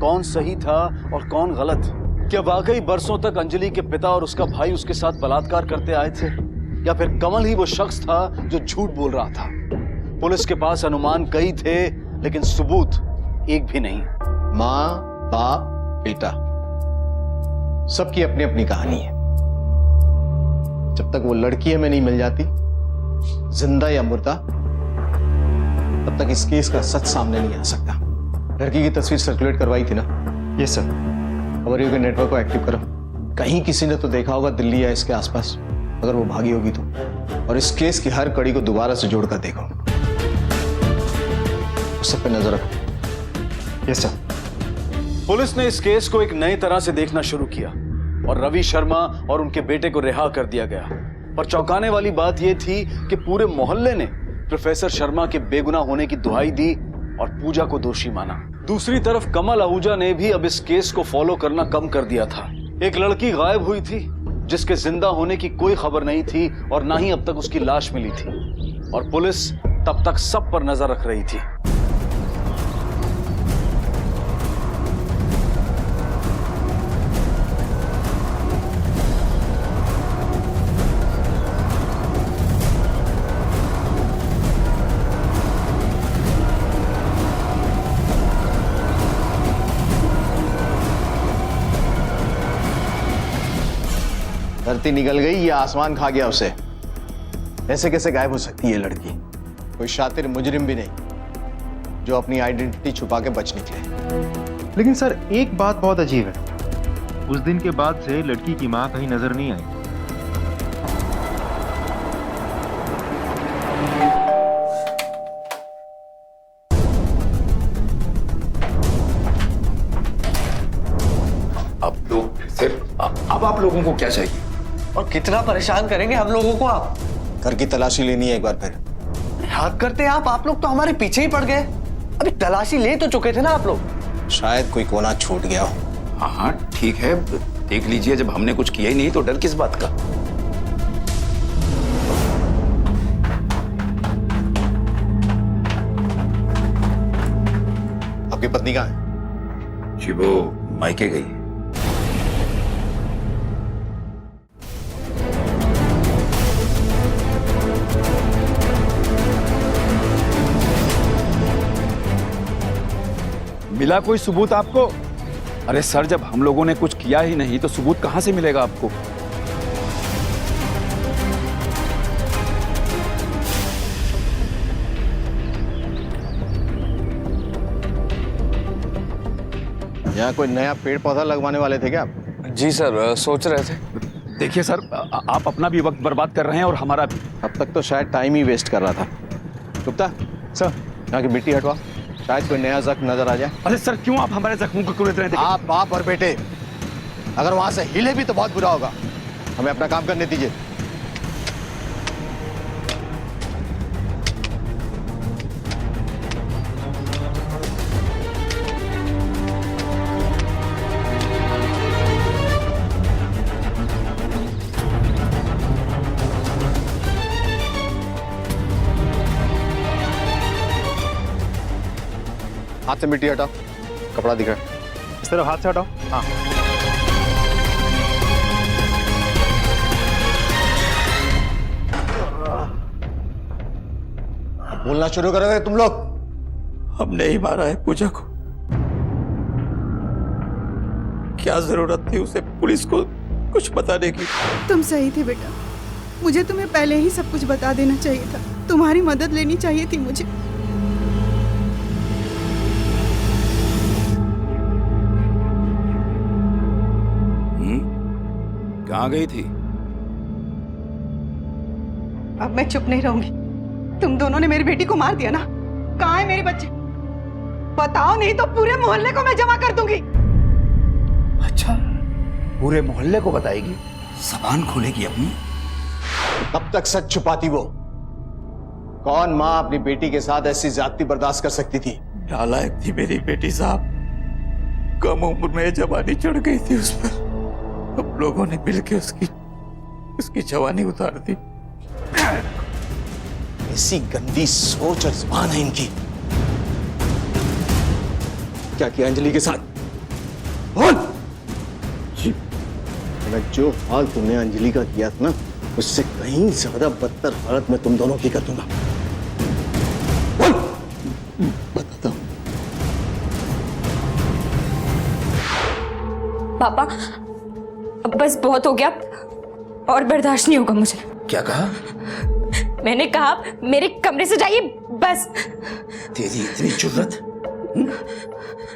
कौन सही था और कौन गलत? क्या वाकई बरसों तक अंजलि के पिता और उसका भाई उसके साथ बलात्कार करते आए थे, या फिर कमल ही वो शख्स था जो झूठ बोल रहा था? पुलिस के पास अनुमान कई थे, लेकिन सबूत एक भी नहीं। माँ, बाप, बेटा, सबकी अपनी अपनी कहानी है। जब तक वो लड़की हमें नहीं मिल जाती, जिंदा या मुर्दा, तब तक इस केस का सच सामने नहीं आ सकता। लड़की की तस्वीर सर्कुलेट करवाई थी ना? Yes sir. खबरियों के नेटवर्क को एक्टिव करो। कहीं किसी ने तो देखा होगा दिल्ली या इसके आसपास, अगर वो भागी होगी तो। और इस केस की हर कड़ी को दोबारा से जोड़कर देखो। उस सब पे नजर रखो। Yes sir. पुलिस ने इस केस को एक नई तरह से देखना शुरू किया और रवि शर्मा और उनके बेटे को रिहा कर दिया गया। पर चौंकाने वाली बात यह थी कि पूरे मोहल्ले ने प्रोफेसर शर्मा के बेगुनाह होने की दुहाई दी और पूजा को दोषी माना। दूसरी तरफ कमल आहूजा ने भी अब इस केस को फॉलो करना कम कर दिया था। एक लड़की गायब हुई थी जिसके जिंदा होने की कोई खबर नहीं थी और ना ही अब तक उसकी लाश मिली थी, और पुलिस तब तक सब पर नजर रख रही थी। धरती निकल गई या आसमान खा गया उसे? ऐसे कैसे गायब हो सकती है लड़की? कोई शातिर मुजरिम भी नहीं जो अपनी आइडेंटिटी छुपा के बच निकले। लेकिन सर, एक बात बहुत अजीब है। उस दिन के बाद से लड़की की मां कहीं नजर नहीं आई। अब लोग सिर्फ अब आप लोगों को क्या चाहिए? और कितना परेशान करेंगे हम लोगों को आप? घर की तलाशी लेनी है एक बार फिर। हद करते हैं आप लोग तो हमारे पीछे ही पड़ गए। अभी तलाशी ले तो चुके थे ना आप लोग। शायद कोई कोना छूट गया हो। हाँ ठीक है, देख लीजिए, जब हमने कुछ किया ही नहीं तो डर किस बात का? आपकी पत्नी कहाँ है? जी वो मायके गई। मिला कोई सबूत आपको? अरे सर, जब हम लोगों ने कुछ किया ही नहीं तो सबूत कहां से मिलेगा आपको? यहाँ कोई नया पेड़ पौधा लगवाने वाले थे क्या आप? जी सर, सोच रहे थे। देखिए सर, आप अपना भी वक्त बर्बाद कर रहे हैं और हमारा भी। अब तक तो शायद टाइम ही वेस्ट कर रहा था। गुप्ता सर, यहाँ की मिट्टी हटवा, शायद कोई नया जख्म नजर आ जाए। अरे सर, क्यों आप हमारे जख्मों को कुरेद रहे थे? आप बाप और बेटे अगर वहां से हिले भी तो बहुत बुरा होगा। हमें अपना काम करने दीजिए। हाथ से मिट्टी हटाओ, कपड़ा दिख रहा है। इस तरफ हाथ से हटाओ। हाँ। बोलना शुरू करोगे तुम लोग? हमने ही मारा है पूजा को। क्या जरूरत थी उसे पुलिस को कुछ बताने की? तुम सही थे बेटा, मुझे तुम्हें पहले ही सब कुछ बता देना चाहिए था। तुम्हारी मदद लेनी चाहिए थी मुझे। कहाँ गई थी? अब मैं चुप नहीं रहूंगी। तुम दोनों ने मेरी बेटी को मार दिया ना। कहाँ है मेरे बच्चे? बताओ, नहीं तो पूरे मोहल्ले को मैं जमा कर दूंगी। अच्छा, पूरे मोहल्ले को बताएगी? जबान खोलेगी अपनी? कब तक सच छुपाती वो? कौन माँ अपनी बेटी के साथ ऐसी ज्यादती बर्दाश्त कर सकती थी? नालायक थी मेरी बेटी साहब। कम उम्र में जवानी चढ़ गई थी उस पर। अब लोगों ने मिलकर उसकी जवानी उतार दी। ऐसी गंदी सोच और जुबान है इनकी। क्या किया अंजलि के साथ? बोल। अगर जो हाल तुमने अंजलि का किया था ना, उससे कहीं ज्यादा बदतर हालत में तुम दोनों की कर दूंगा। बोल। बताता हूं। पापा, अब बस बहुत हो गया, और बर्दाश्त नहीं होगा मुझे। क्या कहा? मैंने कहा मेरे कमरे से जाइए, बस। तेरी इतनी जुर्रत?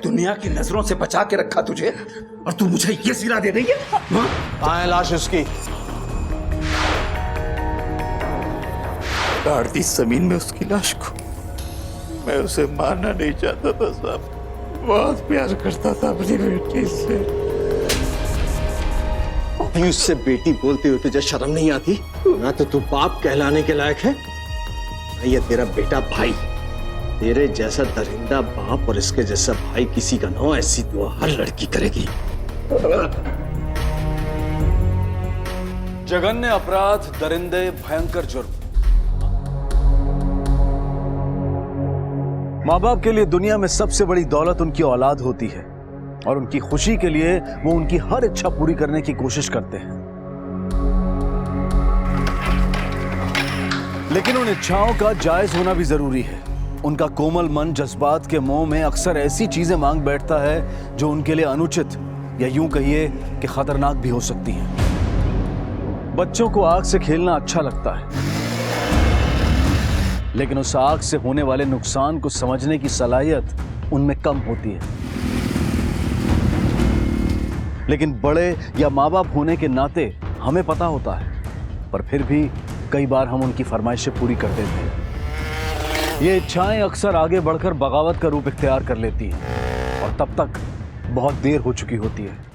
दुनिया की नजरों से बचा के रखा तुझे, और तू मुझे ये सिला दे रही है? कहाँ है लाश उसकी? गाड़ दी जमीन में उसकी लाश को। मैं उसे मारना नहीं चाहता था साहब, बहुत प्यार करता था अपनी बेटी से। उससे बेटी बोलते हुए तुझे शर्म नहीं आती? ना तो तू बाप कहलाने के लायक है, ना ये तेरा बेटा भाई। तेरे जैसा दरिंदा बाप और इसके जैसा भाई किसी का ना हो, ऐसी दुआ हर लड़की करेगी। जघन्य अपराध, दरिंदे, भयंकर जुर्म। माँ बाप के लिए दुनिया में सबसे बड़ी दौलत उनकी औलाद होती है, और उनकी खुशी के लिए वो उनकी हर इच्छा पूरी करने की कोशिश करते हैं। लेकिन उन इच्छाओं का जायज होना भी जरूरी है। उनका कोमल मन जज्बात के मोह में अक्सर ऐसी चीजें मांग बैठता है जो उनके लिए अनुचित, या यूं कहिए कि खतरनाक भी हो सकती हैं। बच्चों को आग से खेलना अच्छा लगता है, लेकिन उस आग से होने वाले नुकसान को समझने की सलाहियत उनमें कम होती है। लेकिन बड़े या माँ बाप होने के नाते हमें पता होता है, पर फिर भी कई बार हम उनकी फरमाइशें पूरी कर देते हैं। ये इच्छाएं अक्सर आगे बढ़कर बगावत का रूप इख्तियार कर लेती हैं, और तब तक बहुत देर हो चुकी होती है।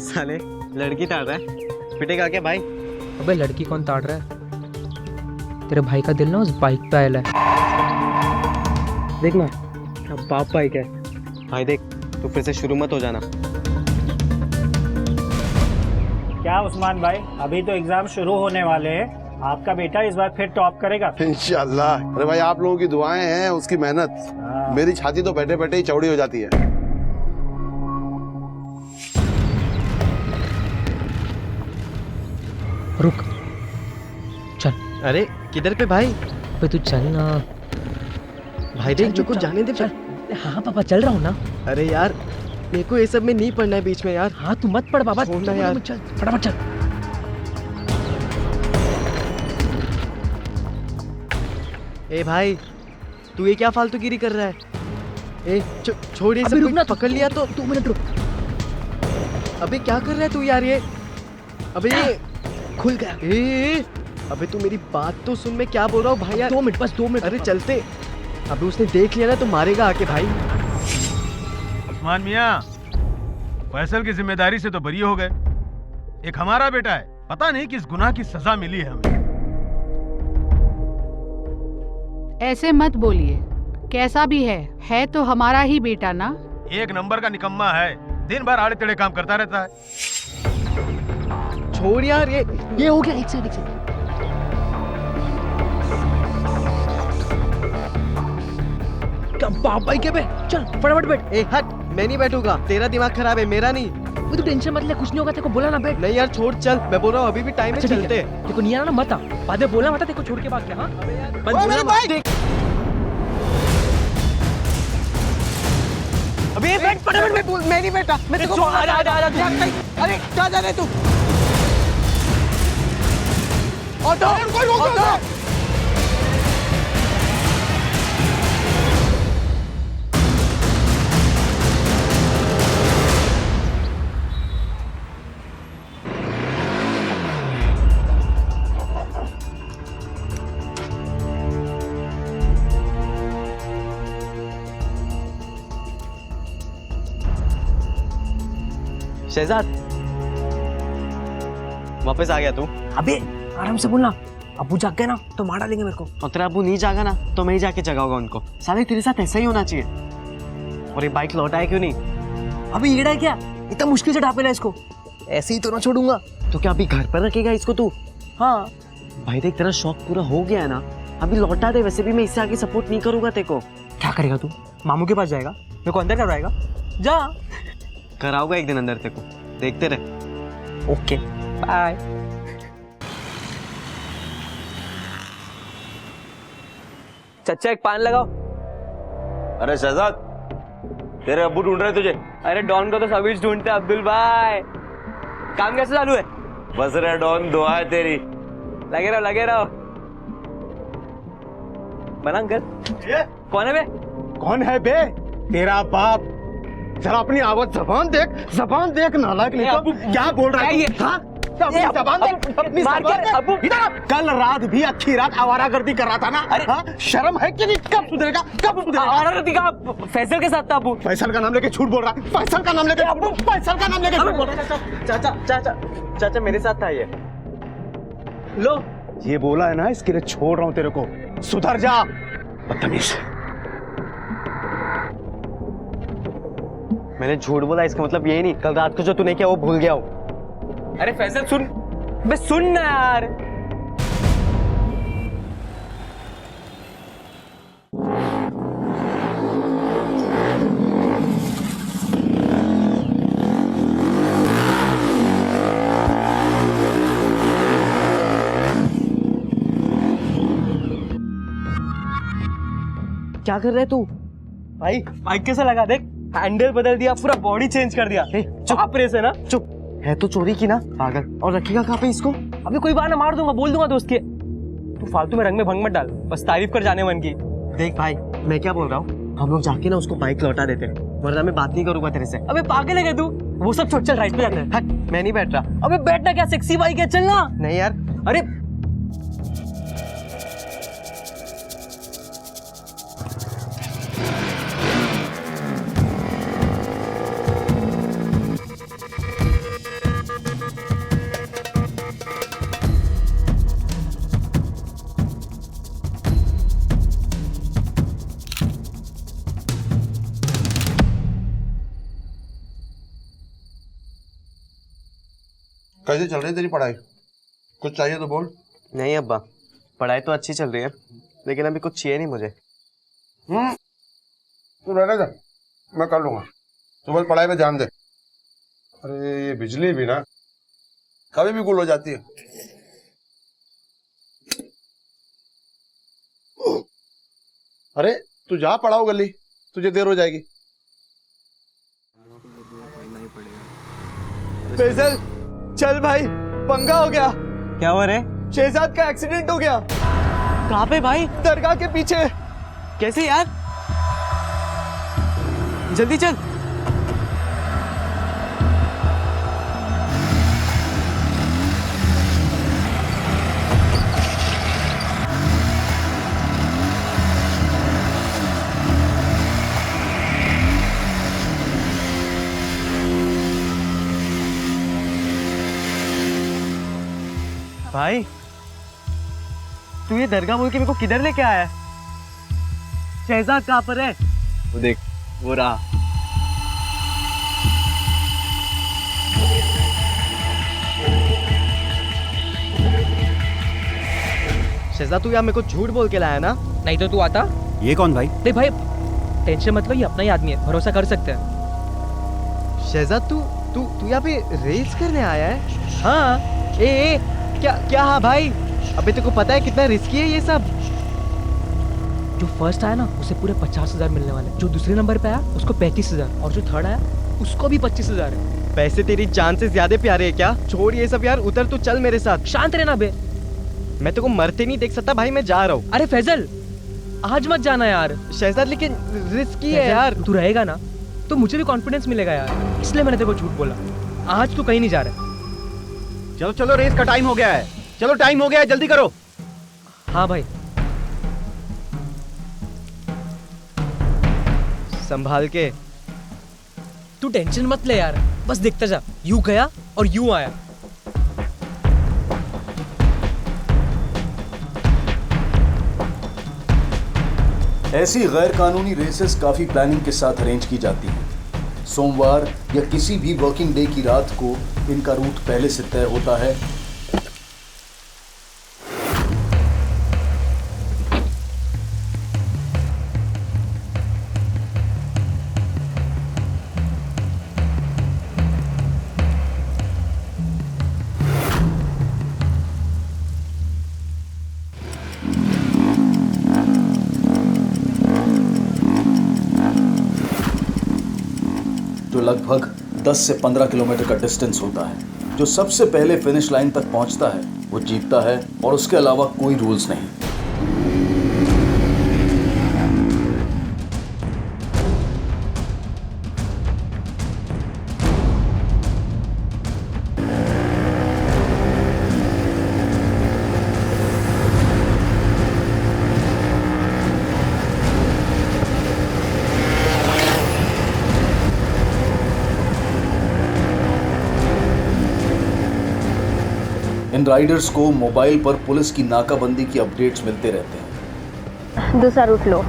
साले लड़की ताड़ रहा है, पिटेगा क्या भाई? अबे लड़की कौन ताड़ रहा है? तेरे भाई का दिल ना उस बाइक पे आया है। देखना अब बाप बाइक है भाई। देख तू फिर से शुरू मत हो जाना। क्या उस्मान भाई, अभी तो एग्जाम शुरू होने वाले हैं, आपका बेटा इस बार फिर टॉप करेगा। इंशाल्लाह। अरे भाई आप लोगों की दुआएं हैं, उसकी मेहनत। मेरी छाती तो बैठे बैठे ही चौड़ी हो जाती है। रुक, चल। अरे किधर पे भाई? पे तू चल ना भाई। देख जो कुछ जाने दे। चल। हाँ पापा चल रहा हूँ ना। अरे यार मेरे को ये सब में नहीं पढ़ना है बीच में यार। हाँ तू मत पढ़ बाबा, छोड़ना यार। चल फटाफट चल। ए भाई तू ये क्या फालतूगिरी कर रहा है? ए छोड़ ये सब। रुकना, पकड़ लिया तो 2 मिनट रुक। अबे क्या कर रहा है तू यार? ये अबे ये खुल गया। ए अबे तू मेरी बात तो सुन, मैं क्या बोल रहा हूँ भाई यार। 2 मिनट, बस 2 मिनट। अरे चलते। अबे उसने देख लिया ना तो मारेगा आके भाई। उस्मान मियां, फैसल की जिम्मेदारी से तो बरी हो गए। एक हमारा बेटा है, पता नहीं किस गुनाह की सजा मिली है हमें। ऐसे मत बोलिए, कैसा भी है तो हमारा ही बेटा ना। एक नंबर का निकम्मा है, दिन भर आड़े टेढ़े काम करता रहता है। छोड़ यार, ये हो गया। एक सेकंड बाप भाई के पे चल फटाफट बैठ। ए हट, मैं नहीं बैठूंगा, तेरा दिमाग खराब है, मेरा नहीं। वो तू टेंशन मत ले, कुछ नहीं होगा, तेरे को बोला ना बैठ। नहीं यार छोड़, चल, मैं बोल रहा हूँ अभी भी टाइम है, अच्छा, ठीक है। चलते हैं। तेरे को नहीं आना ना मत आ, बाद में बोलना मत, तेरे को छोड़ के भाग गया। हाँ बंद बोलना मत। अबे बैठ फटाफट, मैं नहीं बैठा, मैं तेरे को आजा। अरे क्या जा रहे तू? Auto auto. शहजाद, वापस आ गया तू? अबे आराम से बोलना, अबू जाग गए ना तो मार डालेंगे मेरे को। और तेरा अबू नहीं जागा ना तो मैं ही जाके जगाऊंगा उनको। साले तेरे साथ ऐसा ही होना चाहिए। और ये बाइक लौटाया क्यों नहीं? अबे ये है क्या, इतना मुश्किल से ढापेला इसको, ऐसे ही तो ना छोड़ूंगा। तो क्या अभी घर पर रखेगा इसको तू? हाँ भाई देख, तेरा शौक पूरा हो गया है ना, अभी लौटा दे। वैसे भी मैं इससे आगे सपोर्ट नहीं करूंगा तेरे को। क्या करेगा तू? मामू के पास जाएगा, मेरे को अंदर करवाएगा? जा। कराऊंगा एक दिन अंदर तेरे को, देखते रहे। Okay bye. चच्चा एक पान लगाओ। अरे शहजाद, तेरे अब्बू ढूंढ रहे तुझे। अरे डॉन को तो सभी ढूंढते हैं अब्दुल भाई। काम कैसे चालू है? बस रे डॉन, दुआ है तेरी। लगे रहो लगे रहो। बना अंकल। कौन है बे? कौन है बे? तेरा बाप। जरा अपनी आवाज जबान देख नालायक नहीं तो क्या बोल रहा है? अपनी जबान देख, अपनी जबान देख। इधर कल रात भी अच्छी रात आवारागर्दी कर रहा था ना? अरे शर्म है कि नहीं? कब सुधरेगा? आवारागर्दी का फैसल के साथ था अबू। फैसल का नाम लेके झूठ बोल रहा है। फैसल का नाम लेके झूठ बोल रहा है। चाचा मेरे साथ था ये। लो, ये बोला है ना, इसके लिए छोड़ रहा हूं तेरे को। सुधर जा बदतमीज। मैंने झूठ बोला, इसका मतलब यही नहीं कल रात को जो तूने किया वो भूल गया हूँ। अरे फैसल सुन, बे सुन ना यार। क्या कर रहे तू? भाई बाइक कैसा लगा? देख, हैंडल बदल दिया, पूरा बॉडी चेंज कर दिया। चुप रेस है ना? चुप है तो चोरी की ना पागल। और रखेगा कहाँ पे इसको? अभी कोई बार ना मार दूंगा, बोल दूंगा दोस्त के। तू फालतू में रंग में भंग मत डाल, बस तारीफ कर जाने मन की। देख भाई, मैं क्या बोल रहा हूँ, हम लोग जाके ना उसको बाइक लौटा देते हैं, वरना मैं बात नहीं करूंगा तेरे से। अबे पागल है क्या तू? वो सब छोड़, चल राइट पे जाते हैं। हट, मैं नहीं बैठ रहा। अबे बैठना क्या, सेक्सी बाइक है, चलना। नहीं यार। अरे कैसे चल रही है तेरी पढ़ाई? कुछ चाहिए तो बोल। नहीं अब्बा, पढ़ाई तो अच्छी चल रही है, लेकिन अभी कुछ चाहिए नहीं मुझे। तू रहने दे, मैं कर लूंगा। तू बस पढ़ाई पे ध्यान दे। अरे ये बिजली भी ना कभी भी गुल हो जाती है। अरे तू जा, पढ़ाओ गली, तुझे देर हो जाएगी। फैसल चल भाई, पंगा हो गया। क्या हुआ रे? शहजाद का एक्सीडेंट हो गया। कहाँ पे भाई? दरगाह के पीछे। कैसे यार? जल्दी चल। भाई तू ये दरगाह बोल के मेरे को किधर लेके आया है? शहजाद कहाँ पर है? वो देख, वो रहा। शहजाद, तू यहाँ मेरे को झूठ बोल के लाया ना? नहीं तो तू आता? ये कौन भाई? नहीं भाई, टेंशन मत लो, ये अपना ही आदमी है, भरोसा कर सकते हैं। शहजाद, तू तू तू यहाँ पे रेस करने आया है? हाँ। ए क्या क्या? हाँ भाई, अबे तेरे को पता है कितना रिस्की है ये सब? जो फर्स्ट आया ना उसे पूरे 50,000 मिलने वाले, जो दूसरे नंबर पे आया उसको 35,000, और जो थर्ड आया उसको भी 25,000 है। पैसे तेरी जान से ज्यादा प्यारे है क्या? छोड़ ये सब यार, उतर तू, चल मेरे साथ। शांत रहना बे, मैं तेरे को मरते नहीं देख सकता भाई, मैं जा रहा हूँ। अरे फैजल, आज मत जाना यार। शहजाद, लेकिन रिस्की है यार। तू रहेगा ना तो मुझे भी कॉन्फिडेंस मिलेगा यार, इसलिए मैंने तेरे को झूठ बोला। आज तू कहीं नहीं जा रहा। चलो चलो, रेस का टाइम हो गया है। चलो, टाइम हो गया है, जल्दी करो। हाँ भाई, संभाल के। तू टेंशन मत ले यार, बस देखता जा, यूं गया और यूं आया। ऐसी गैर कानूनी रेसेस काफी प्लानिंग के साथ अरेंज की जाती हैं। सोमवार या किसी भी वर्किंग डे की रात को इनका रूट पहले से तय होता है। जो लगभग 10 से 15 किलोमीटर का डिस्टेंस होता है। जो सबसे पहले फिनिश लाइन तक पहुंचता है वो जीतता है, और उसके अलावा कोई रूल्स नहीं। इन राइडर्स को मोबाइल पर पुलिस की नाकाबंदी की अपडेट्स मिलते रहते हैं। दूसरा रूट लो।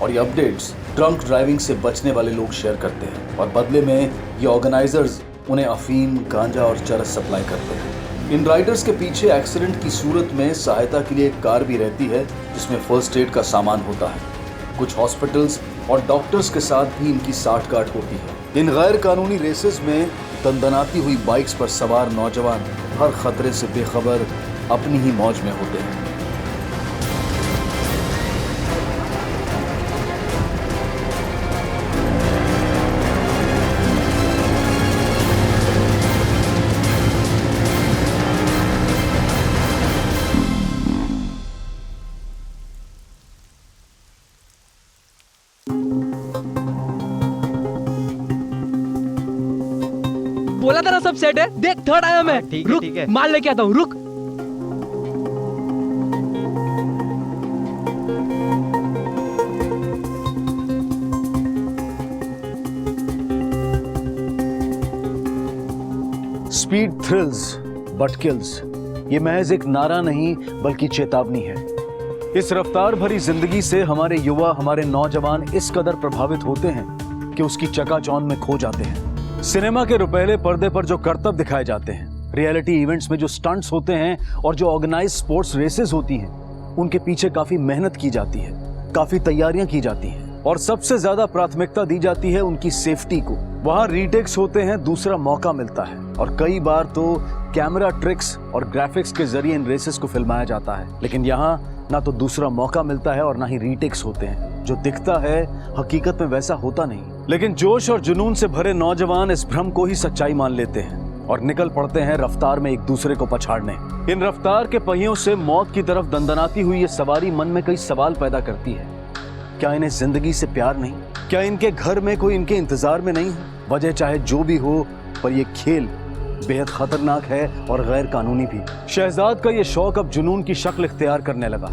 और ये अपडेट्स ड्रंक ड्राइविंग से बचने वाले लोग शेयर करते हैं, और बदले में ये ऑर्गेनाइजर्स उन्हें अफीम, गांजा और चरस सप्लाई करते हैं। इन राइडर्स के पीछे एक्सीडेंट की सूरत में सहायता के लिए एक कार भी रहती है जिसमें फर्स्ट एड का सामान होता है। कुछ हॉस्पिटल्स और डॉक्टर्स के साथ भी इनकी साठगांठ होती है। इन गैर कानूनी रेसेस में दंदनाती हुई बाइक्स पर सवार नौजवान हर खतरे से बेखबर अपनी ही मौज में होते हैं। बोला था ना सब सेट है। देख, थर्ड आया मैं। रुक, माल लेके आता हूँ, रुक। स्पीड थ्रिल्स बट किल्स, ये महज एक नारा नहीं बल्कि चेतावनी है। इस रफ्तार भरी जिंदगी से हमारे युवा, हमारे नौजवान इस कदर प्रभावित होते हैं कि उसकी चकाचौंध में खो जाते हैं। सिनेमा के रुपहले पर्दे पर जो करतब दिखाए जाते हैं, रियलिटी इवेंट्स में जो स्टंट्स होते हैं और जो ऑर्गेनाइज स्पोर्ट्स रेसेस होती हैं, उनके पीछे काफी मेहनत की जाती है, काफी तैयारियां की जाती हैं, और सबसे ज्यादा प्राथमिकता दी जाती है उनकी सेफ्टी को। वहां रीटेक्स होते हैं, दूसरा मौका मिलता है, और कई बार तो कैमरा ट्रिक्स और ग्राफिक्स के जरिए इन रेसेस को फिल्माया जाता है। लेकिन यहाँ ना तो दूसरा मौका मिलता है और ना ही रीटेक्स होते हैं। जो दिखता है हकीकत में वैसा होता नहीं। लेकिन जोश और जुनून से भरे नौजवान इस भ्रम को ही सच्चाई मान लेते हैं और निकल पड़ते हैं रफ्तार में एक दूसरे को पछाड़ने। इन रफ्तार के पहियों से मौत की तरफ दंदनाती हुई ये सवारी मन में कई सवाल पैदा करती है। क्या इन्हें जिंदगी से प्यार नहीं? क्या इनके घर में कोई इनके इंतजार में नहीं है? वजह चाहे जो भी हो, पर यह खेल बेहद खतरनाक है और गैर कानूनी भी। शहजाद का ये शौक अब जुनून की शक्ल इख्तियार करने लगा।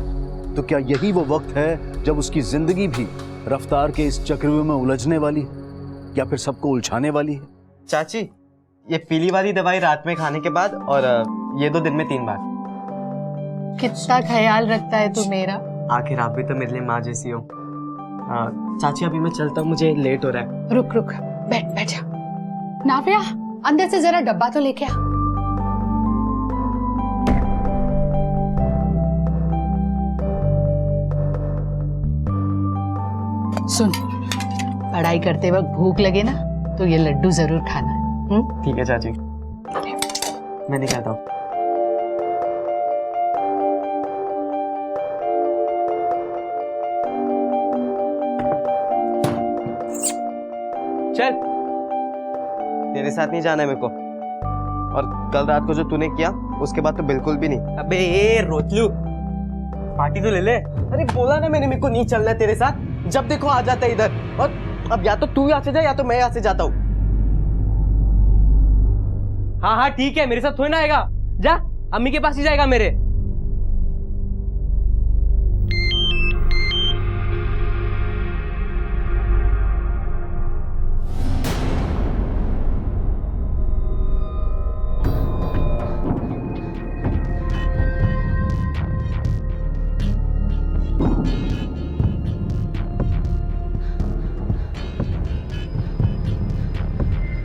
तो क्या यही वो वक्त है जब उसकी जिंदगी भी रफ्तार के इस चक्रव्यूह में उलझने वाली है, या फिर सबको उलझाने वाली है? चाची, ये पीली वाली दवाई रात में खाने के बाद, और ये 2 दिन में 3 बार। कितना ख्याल रखता है तू मेरा। आखिर आप भी तो मेरे लिए माँ जैसी हो। हाँ चाची अभी मैं चलता हूँ, मुझे लेट हो रहा है। रुक रुक, बैठ जा। नाव्या, अंदर से जरा डब्बा तो लेके आ। सुन, पढ़ाई करते वक्त भूख लगे ना तो ये लड्डू जरूर खाना। ठीक है चाची, मैं निकलता हूँ। चल, तेरे साथ नहीं जाना है मेरे को। और कल रात को जो तूने किया उसके बाद तो बिल्कुल भी नहीं। अबे ये रोतलू, पार्टी तो ले ले। अरे बोला ना मैंने, मेरे को नहीं चलना है तेरे साथ। जब देखो आ जाता है इधर। और अब या तो तू यहाँ से जा या तो मैं यहाँ से जाता हूँ। हाँ हाँ ठीक है, मेरे साथ थोड़ी ना आएगा। जा, अम्मी के पास ही जाएगा मेरे।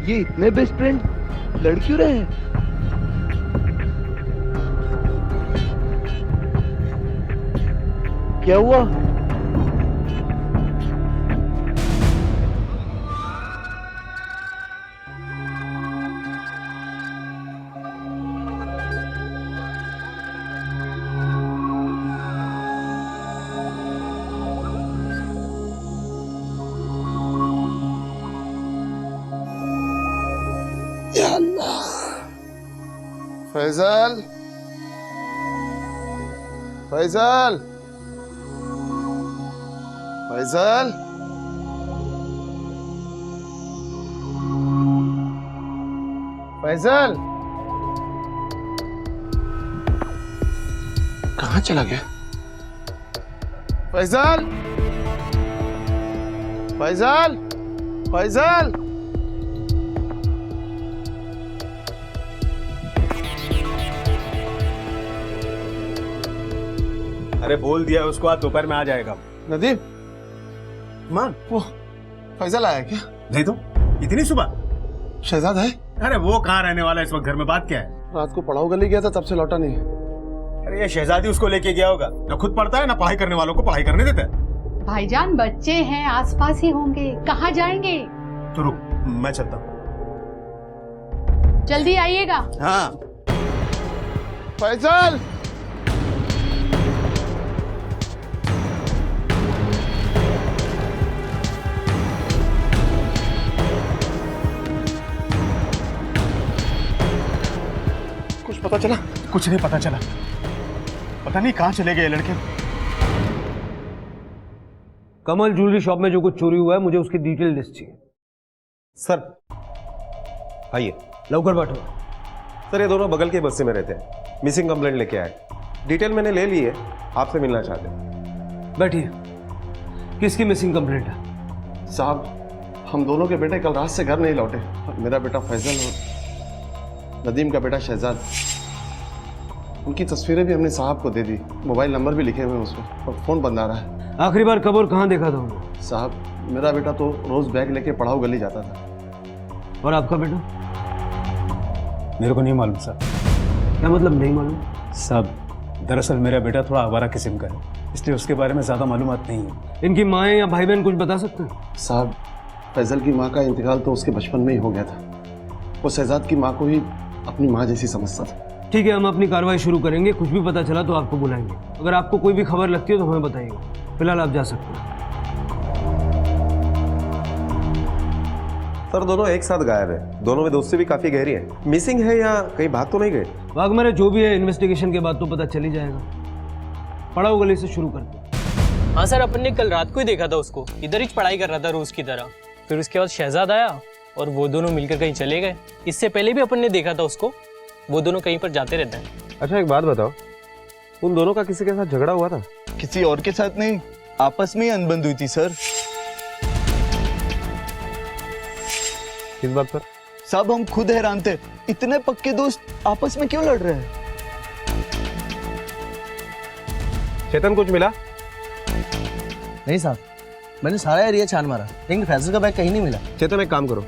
ये इतने बेस्ट फ्रेंड लड़ क्यों रहे हैं? क्या हुआ? फैजल, फैजल, फैजल, फैजल, कहाँ चला गया? फैजल, फैजल, फैजल, अरे बोल दिया उसको, आज दोपहर में आ जाएगा। नदीम, मान वो फैजल आया क्या? नहीं तो इतनी सुबह? शहजाद है? अरे वो कहाँ रहने वाला है इस वक्त, घर में बात क्या है? रात को पढ़ाऊ गली गया था, तब से लौटा नहीं। अरे ये शहजादी उसको लेके गया होगा, ना खुद पढ़ता है ना पढ़ाई करने वालों को पढ़ाई करने देता है। भाईजान बच्चे हैं, आसपास ही होंगे, कहाँ जाएंगे? तो रुक, मैं चलता हूँ। जल्दी आइएगा। हाँ। फैजल, कुछ पता चला? कुछ नहीं पता चला, पता नहीं कहाँ चले गए लड़के। कमल ज्वेलरी शॉप में जो कुछ चोरी हुआ है, मुझे उसकी डिटेल लिस्ट चाहिए। सर आइए, लवकर बैठो। सर ये दोनों बगल के बस्ती में रहते हैं, मिसिंग कंप्लेंट लेके आए। डिटेल मैंने ले ली है, आपसे मिलना चाहते हैं। बैठिए। किसकी मिसिंग कंप्लेंट है? साहब, हम दोनों के बेटे कल रात से घर नहीं लौटे। मेरा बेटा फैजल और नदीम का बेटा शहजाद। उनकी तस्वीरें भी हमने साहब को दे दी, मोबाइल नंबर भी लिखे हुए हैं उसमें, और फोन बंद आ रहा है। आखिरी बार कब और कहाँ देखा था उन्हें? साहब, मेरा बेटा तो रोज बैग लेके पढ़ाऊ गली जाता था। और आपका बेटा? मेरे को नहीं मालूम सर। क्या मतलब नहीं मालूम? साहब, दरअसल मेरा बेटा थोड़ा आवारा किस्म का है, इसलिए उसके बारे में ज्यादा मालूमात नहीं है। इनकी माँ या भाई बहन कुछ बता सकते हैं? साहब, फैजल की माँ का इंतकाल तो उसके बचपन में ही हो गया था। वो शहजाद की माँ को ही अपनी माँ जैसी समझता था। ठीक है, हम अपनी कार्रवाई शुरू करेंगे। कुछ भी पता चला तो आपको बुलाएंगे। अगर आपको कोई भी खबर लगती है तो हमें बताइएगा। फिलहाल आप जा सकते हैं। सर दोनों एक साथ गायब है, दोनों में दोस्ती भी काफी गहरी है। मिसिंग है या कहीं भाग तो नहीं गए? भाग मेरे जो भी है, इन्वेस्टिगेशन के बाद तो पता चल ही जाएगा। पढ़ाओ गली से शुरू करते हैं। हाँ सर, अपन ने कल रात को ही देखा था उसको, इधर ही पढ़ाई कर रहा था रोज की तरह। फिर उसके बाद शहजाद आया और वो दोनों मिलकर कहीं चले गए। इससे पहले भी अपन ने देखा था उसको, वो दोनों कहीं पर जाते रहते हैं। अच्छा एक बात बताओ, उन दोनों का किसी के साथ झगड़ा हुआ था? किसी और के साथ नहीं, आपस में ही अनबन हुई थी सर। किस बात पर? सब हम खुद हैरान थे, इतने पक्के दोस्त आपस में क्यों लड़ रहे हैं? चेतन कुछ मिला? नहीं साहब, मैंने सारा एरिया छान मारा लेकिन फैजल का बैग कहीं नहीं मिला। चेतन एक काम करो,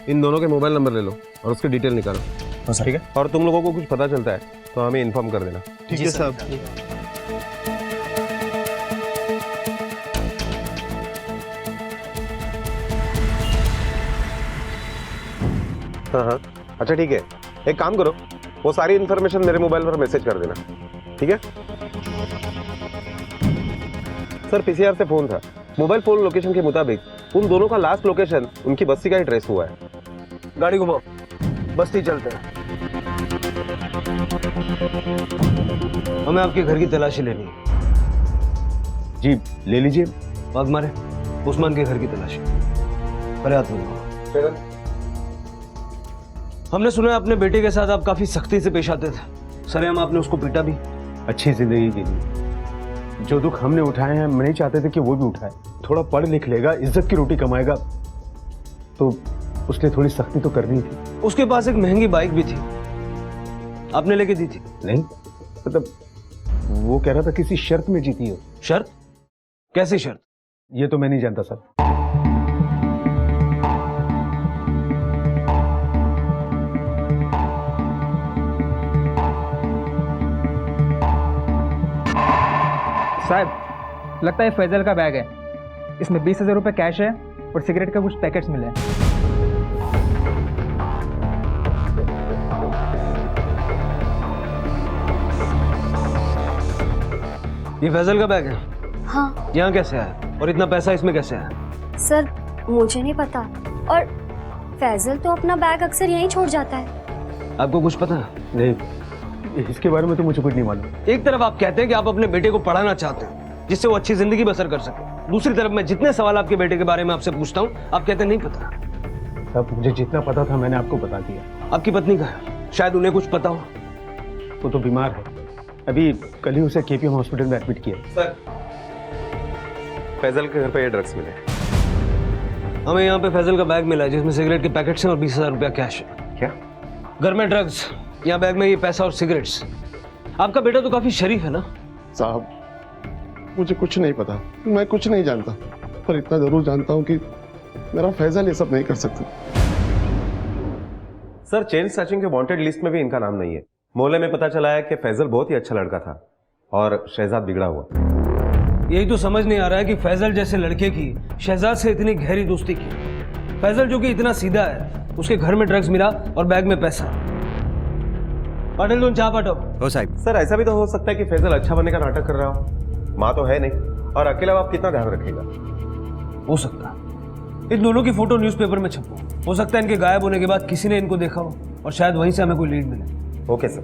इन दोनों के मोबाइल नंबर ले लो और उसकी डिटेल निकालो। ठीक है, और तुम लोगों को कुछ पता चलता है तो हमें इन्फॉर्म कर देना। ठीक है साहब। हाँ, अच्छा ठीक है, एक काम करो, वो सारी इन्फॉर्मेशन मेरे मोबाइल पर मैसेज कर देना। ठीक है सर, पीसीआर से फोन था, मोबाइल फोन लोकेशन के मुताबिक उन दोनों का लास्ट लोकेशन उनकी बस्ती का ही ट्रेस हुआ है। गाड़ी घुमाओ, बस्ती चलते हैं। हमें आपके घर की तलाशी लेनी है। जी ले लीजिए। बाग मारे उस्मान के घर की तलाशी। अरे हाथ में। हमने सुना है अपने बेटे के साथ आप काफी सख्ती से पेश आते थे। सरेआम आपने उसको पीटा भी। अच्छी जिंदगी के लिए जो दुख हमने उठाए हैं, हम नहीं चाहते थे कि वो भी उठाए। थोड़ा पढ़ लिख लेगा, इज्जत की रोटी कमाएगा, तो उसने थोड़ी सख्ती तो करनी थी। उसके पास एक महंगी बाइक भी थी, आपने लेके दी थी? नहीं, मतलब वो कह रहा था किसी शर्त में जीती हो। शर्त? कैसी शर्त? ये तो मैं नहीं जानता सर। साहब, लगता है फैजल का बैग है। इसमें 20,000 रुपये कैश है और सिगरेट का कुछ पैकेट्स मिले हैं। ये फैजल का बैग है? हाँ। यहाँ कैसे आया और इतना पैसा इसमें कैसे आया? सर मुझे नहीं पता, और फैजल तो अपना बैग अक्सर यहीं छोड़ जाता है। आपको कुछ पता है? नहीं, इसके बारे में तो मुझे कुछ नहीं मालूम। एक तरफ आप कहते हैं कि आप अपने बेटे को पढ़ाना चाहते हैं जिससे वो अच्छी जिंदगी बसर कर सके, दूसरी तरफ मैं जितने सवाल आपके बेटे के बारे में आपसे पूछता हूँ आप कहते हैं नहीं पता। साहब मुझे जितना पता था मैंने आपको बता दिया। आपकी पत्नी का है, शायद उन्हें कुछ पता हो। वो तो बीमार है, अभी कल ही उसे केपीएम हॉस्पिटल में एडमिट किया। सर, फैजल के घर पे ये ड्रग्स मिले। हमें यहाँ पे फैजल का बैग मिला है जिसमें सिगरेट के पैकेट्स हैं और 20,000 रुपया कैश है। क्या? घर में ड्रग्स, यहाँ बैग में ये पैसा और सिगरेट्स। आपका बेटा तो काफी शरीफ है ना? साहब मुझे कुछ नहीं पता, मैं कुछ नहीं जानता, पर इतना जरूर जानता हूँ कि मेरा फैजल ये सब नहीं कर सकता। सर चेन स्नैचिंग के वांटेड लिस्ट में भी इनका नाम नहीं है। मोहल्ले में पता चला है कि फैजल बहुत ही अच्छा लड़का था और शहजाद बिगड़ा हुआ। यही तो समझ नहीं आ रहा है कि फैजल जैसे लड़के की शहजाद से इतनी गहरी दोस्ती की। फैजल जो कि इतना सीधा है, उसके घर में ड्रग्स मिला और बैग में पैसा। पाटिल तुम चाह पाटो। हो साहब। सर ऐसा भी तो हो सकता है कि फैजल अच्छा बनने का नाटक कर रहा हो, माँ तो है नहीं, और अकेला बाप कितना ध्यान रखेगा। हो सकता है इन दोनों की फोटो न्यूज़पेपर में छपो, हो सकता है इनके गायब होने के बाद किसी ने इनको देखा हो और शायद वहीं से हमें कोई लीड मिले। Okay sir.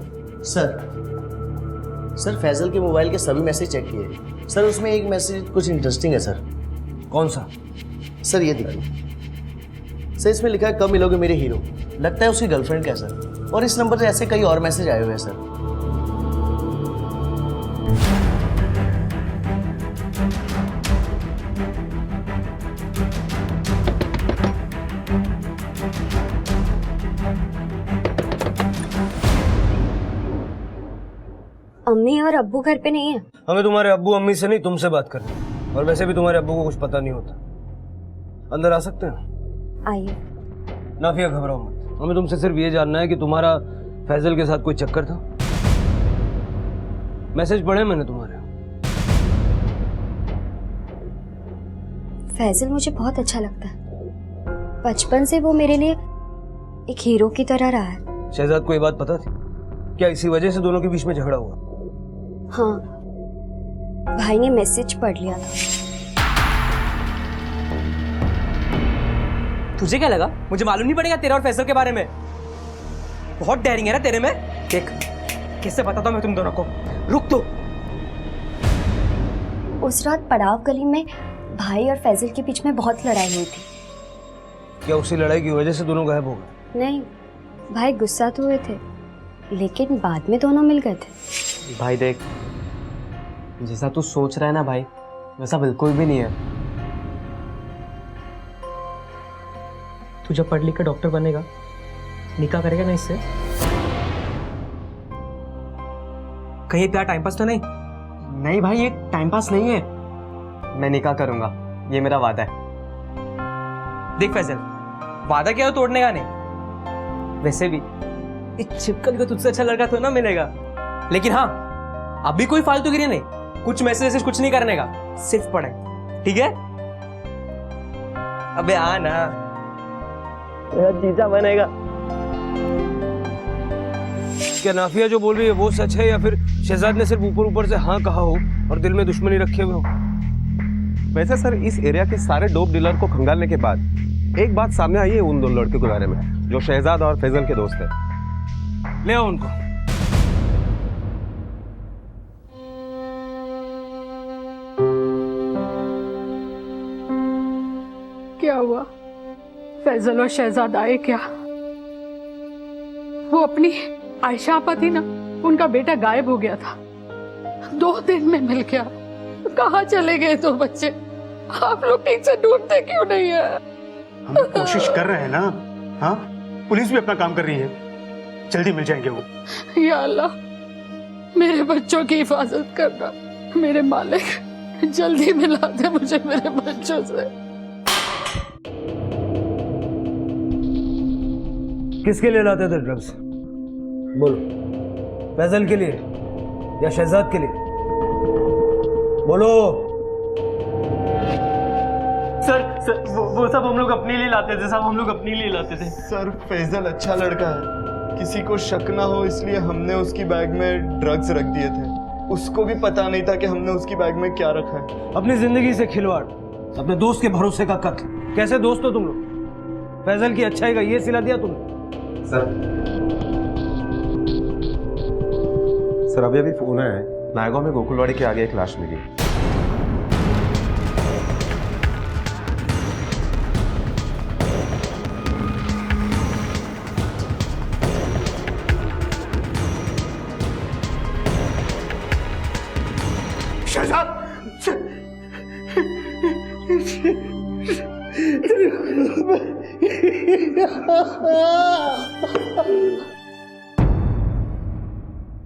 सर फैजल के मोबाइल के सभी मैसेज चेक किए सर, उसमें एक मैसेज कुछ इंटरेस्टिंग है सर। कौन सा? सर ये देखिए सर, इसमें लिखा है कब मिलोगे मेरे हीरो। लगता है उसकी गर्लफ्रेंड का सर, और इस नंबर से ऐसे कई और मैसेज आए हुए हैं सर। अम्मी और अब्बू घर पे नहीं है। हमें तुम्हारे अब्बू अम्मी से नहीं तुमसे बात करनी, और वैसे भी तुम्हारे अब्बू को कुछ पता नहीं होता। अंदर आ सकते हैं? आइए। नाफिया घबराओ मत, हमें तुमसे सिर्फ ये जानना है कि तुम्हारा फैजल के साथ कोई चक्कर था। मैसेज पढ़े मैंने तुम्हारे। फैजल मुझे बहुत अच्छा लगता है, बचपन से वो मेरे लिए एक हीरो की तरह रहा है। शहजाद को ये बात पता थी क्या? इसी वजह से दोनों के बीच में झगड़ा हुआ? हाँ, भाई ने मैसेज पढ़ लिया था। तुझे क्या लगा मुझे मालूम नहीं पड़ेगा तेरा और फैसल के बारे में? बहुत डेयरिंग है ना तेरे में। देख कैसे बताता हूं मैं तुम दोनों को। रुक तो। उस रात पड़ाव गली में भाई और फैजल के बीच में बहुत लड़ाई हुई थी। क्या उसी लड़ाई की वजह से दोनों गायब हो गए? नहीं, भाई गुस्सा तो हुए थे लेकिन बाद में दोनों मिल गए थे। भाई देख, जैसा तू सोच रहा है ना भाई, वैसा बिल्कुल भी नहीं है। तू जब पढ़ लिख कर डॉक्टर बनेगा निकाह करेगा ना इससे? कहीं प्यार टाइम पास तो नहीं? नहीं भाई, ये टाइम पास नहीं है। मैं निकाह करूंगा, ये मेरा वादा है। देख फैजल, वादा क्या हो तोड़ने का नहीं। वैसे भी इस छिपकल को तुझसे अच्छा लड़का तो ना मिलेगा, लेकिन हाँ अभी कोई फालतूगिरी नहीं, कुछ मैसेज कुछ नहीं करने का, सिर्फ पढ़ाई, ठीक है? अबे आ ना, मेरा जीजा बनेगा। क्या नाफिया जो बोल रही है वो सच है, या फिर शहजाद ने सिर्फ ऊपर ऊपर से हाँ कहा हो और दिल में दुश्मनी रखे हुए हो? वैसे सर इस एरिया के सारे डोप डीलर को खंगालने के बाद एक बात सामने आई है उन दोनों लड़के के बारे में, जो शहजाद और फैजल के दोस्त है। ले आओ उनको। क्या हुआ? फैजल और शहजाद आए क्या? वो अपनी आयशा आपा थी ना, उनका बेटा गायब हो गया था, 2 दिन में मिल गया। कहाँ चले गए तो बच्चे? आप लोग ठीक से ढूंढते क्यों नहीं है? हम कोशिश कर रहे हैं ना। हाँ, पुलिस भी अपना काम कर रही है, जल्दी मिल जाएंगे वो। या अल्लाह, मेरे बच्चों की हिफाजत करना। मेरे मालिक, जल्दी मिला दे मुझे मेरे बच्चों से। किसके लिए लाते थे ड्रग्स? बोलो, फैजल के लिए या शहजाद के लिए? बोलो। सर वो सब हम लोग अपने लिए लाते थे साहब, हम लोग अपने लिए लाते थे। सर फैजल अच्छा लड़का है, किसी को शक ना हो इसलिए हमने उसकी बैग में ड्रग्स रख दिए थे। उसको भी पता नहीं था कि हमने उसकी बैग में क्या रखा है। अपनी जिंदगी से खिलवाड़, अपने दोस्त के भरोसे का कत्ल। कैसे दोस्त हो तुम लोग? फैजल की अच्छाई का ये सिला दिया तुमने। सर अभी अभी फोन आया है, नायगांव में गोकुलवाड़ी के आगे एक लाश मिली। शहजाद,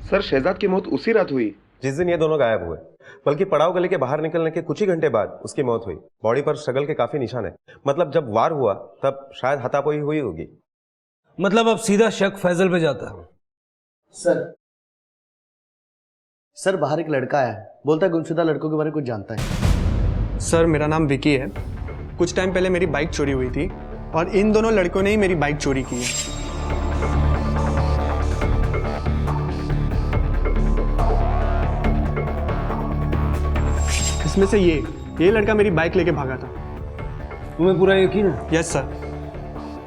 सर शहजाद की मौत उसी रात हुई जिस दिन ये दोनों गायब हुए, बल्कि पड़ाव गली के बाहर निकलने के कुछ ही घंटे बाद उसकी मौत हुई। बॉडी पर स्ट्रगल के काफी निशान है, मतलब जब वार हुआ तब शायद हाथापाई हुई होगी। मतलब अब सीधा शक फैजल पे जाता है। सर बाहर एक लड़का आया है, बोलता है गुमशुदा लड़कों के बारे में कुछ जानता है। सर मेरा नाम विकी है। कुछ टाइम पहले मेरी बाइक चोरी हुई थी और इन दोनों लड़कों ने ही मेरी बाइक चोरी की है। इसमें से ये लड़का मेरी बाइक लेके भागा था। तुम्हें पूरा यकीन है? Yes sir.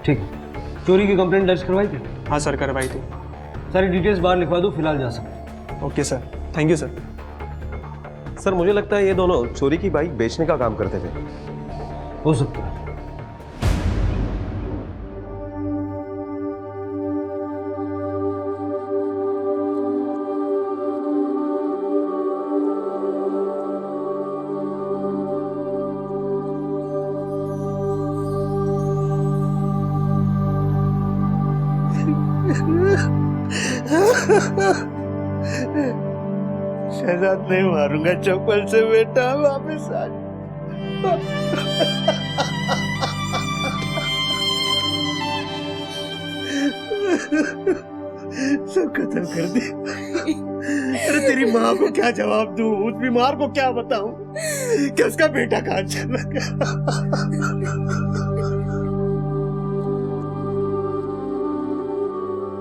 ठीक है, चोरी की कंप्लेंट दर्ज करवाई थी? हाँ सर, करवाई थी। सारी डिटेल्स बाहर लिखवा दो, फिलहाल जा सकते। Okay sir, thank you sir. Sir मुझे लगता है ये दोनों चोरी की बाइक बेचने का काम करते थे। हो सकता है। शहजाद नहीं मारूंगा चप्पल से बेटा, वापस आ। सब खत्म कर दे। अरे तेरी माँ को क्या जवाब दूं, उस बीमार को क्या बताऊं कि उसका बेटा कहाँ चला गया।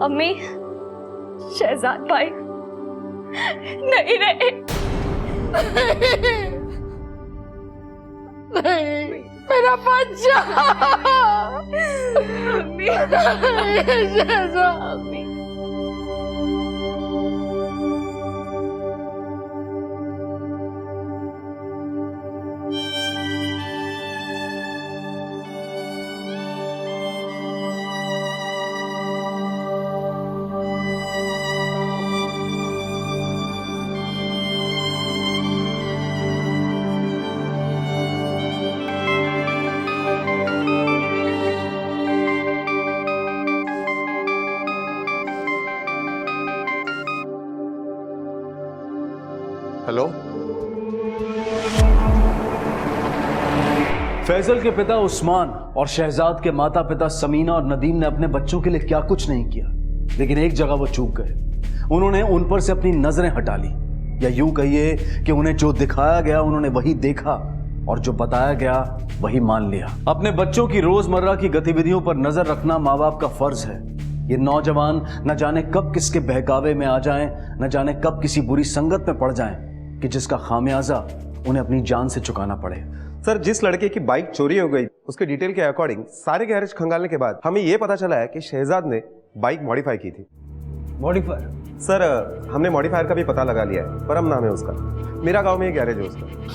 अम्मी, शहजाद भाई नहीं रहे। नहीं, मेरा बच्चा। शहजाद। फैजल के पिता उस्मान और शहजाद के माता पिता समीना और नदीम ने अपने बच्चों के लिए क्या कुछ नहीं किया, लेकिन एक जगह वो चूक गए। उन्होंने उन पर से अपनी नजरें हटा ली, या यूं कहिए कि उन्हें जो दिखाया गया उन्होंने वही देखा और जो बताया गया वही मान लिया। अपने बच्चों की रोजमर्रा की गतिविधियों पर नजर रखना माँ बाप का फर्ज है। ये नौजवान न जाने कब किसके बहकावे में आ जाएं, न जाने कब किसी बुरी संगत में पड़ जाएं कि जिसका खामियाजा उन्हें अपनी जान से चुकाना पड़े। सर, जिस लड़के की बाइक चोरी हो गई उसके डिटेल के अकॉर्डिंग सारे गैरेज खंगालने के बाद हमें यह पता चला है कि शहजाद ने बाइक मॉडिफाई की थी। मॉडिफायर? सर, हमने मॉडिफायर का भी पता लगा लिया है। परम नाम है उसका, मेरा गांव में एक गैरेज है उसका।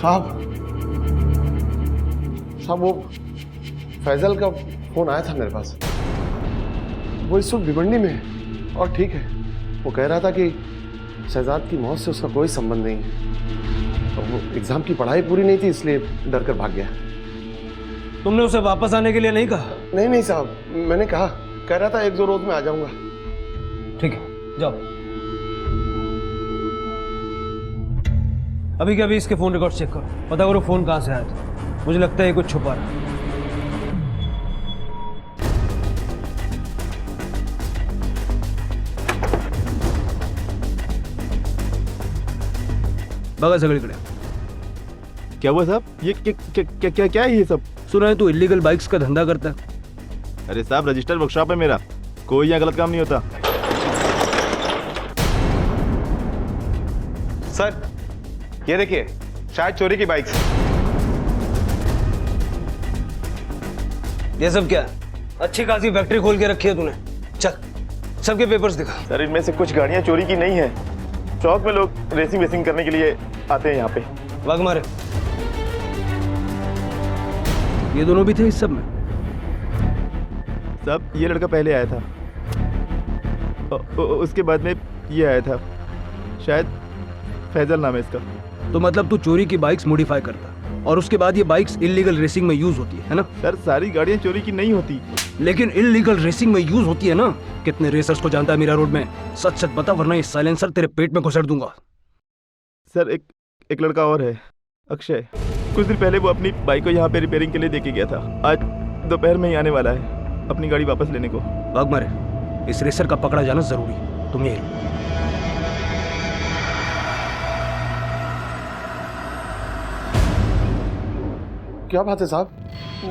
साहब वो फैजल का फोन आया था मेरे पास। वो इस वक्त भिवंडी में है और ठीक है। वो कह रहा था कि शहजाद की मौत से उसका कोई संबंध नहीं है। तो वो एग्जाम की पढ़ाई पूरी नहीं थी इसलिए डर कर भाग गया। तुमने उसे वापस आने के लिए नहीं कहा? नहीं साहब, मैंने कहा, कह रहा था 1-2 रोज में आ जाऊंगा। ठीक है, जाओ। अभी के अभी इसके फोन रिकॉर्ड चेक करो, पता करो फोन कहां से आया था। मुझे लगता है ये कुछ छुपा रहा है। बघा सगळीकडे। क्या हुआ साहब? ये क्या है ये सब? सुना है तू इलीगल बाइक्स का धंधा करता है। अरे साहब, रजिस्टर्ड वर्कशॉप है मेरा, कोई यहाँ गलत काम नहीं होता। सर, ये देखिए, शायद चोरी की बाइक। ये सब क्या है? अच्छी खासी फैक्ट्री खोल के रखी है तूने। चल, सबके पेपर्स दिखा। सर, इनमें से कुछ गाड़ियां चोरी की नहीं है। चौक में लोग रेसिंग करने के लिए आते हैं यहाँ पे। भाग मारे। ये दोनों भी थे इस सब में? सब, ये लड़का पहले आया था, उसके बाद में ये आया था, शायद फैजल नाम है इसका। तो मतलब तू चोरी की बाइक्स मॉडिफाई करता और उसके बाद ये बाइक्स इलीगल रेसिंग में यूज होती है ना? सर, सारी गाड़ियां चोरी की नहीं होती, लेकिन इलीगल रेसिंग में यूज होती है ना। कितने रेसर्स को जानता है मीरा रोड में? सच सच बता, वरना ये साइलेंसर तेरे पेट में घुसेड़ दूंगा। सर, एक लड़का और है, अक्षय। कुछ दिन पहले वो अपनी बाइक को यहाँ पे रिपेयरिंग के लिए देके गया था। आज दोपहर में ही आने वाला है अपनी गाड़ी वापस लेने को। भाग मारे, इस रेसर का पकड़ा जाना जरूरी। तुम ये क्या बात है साहब,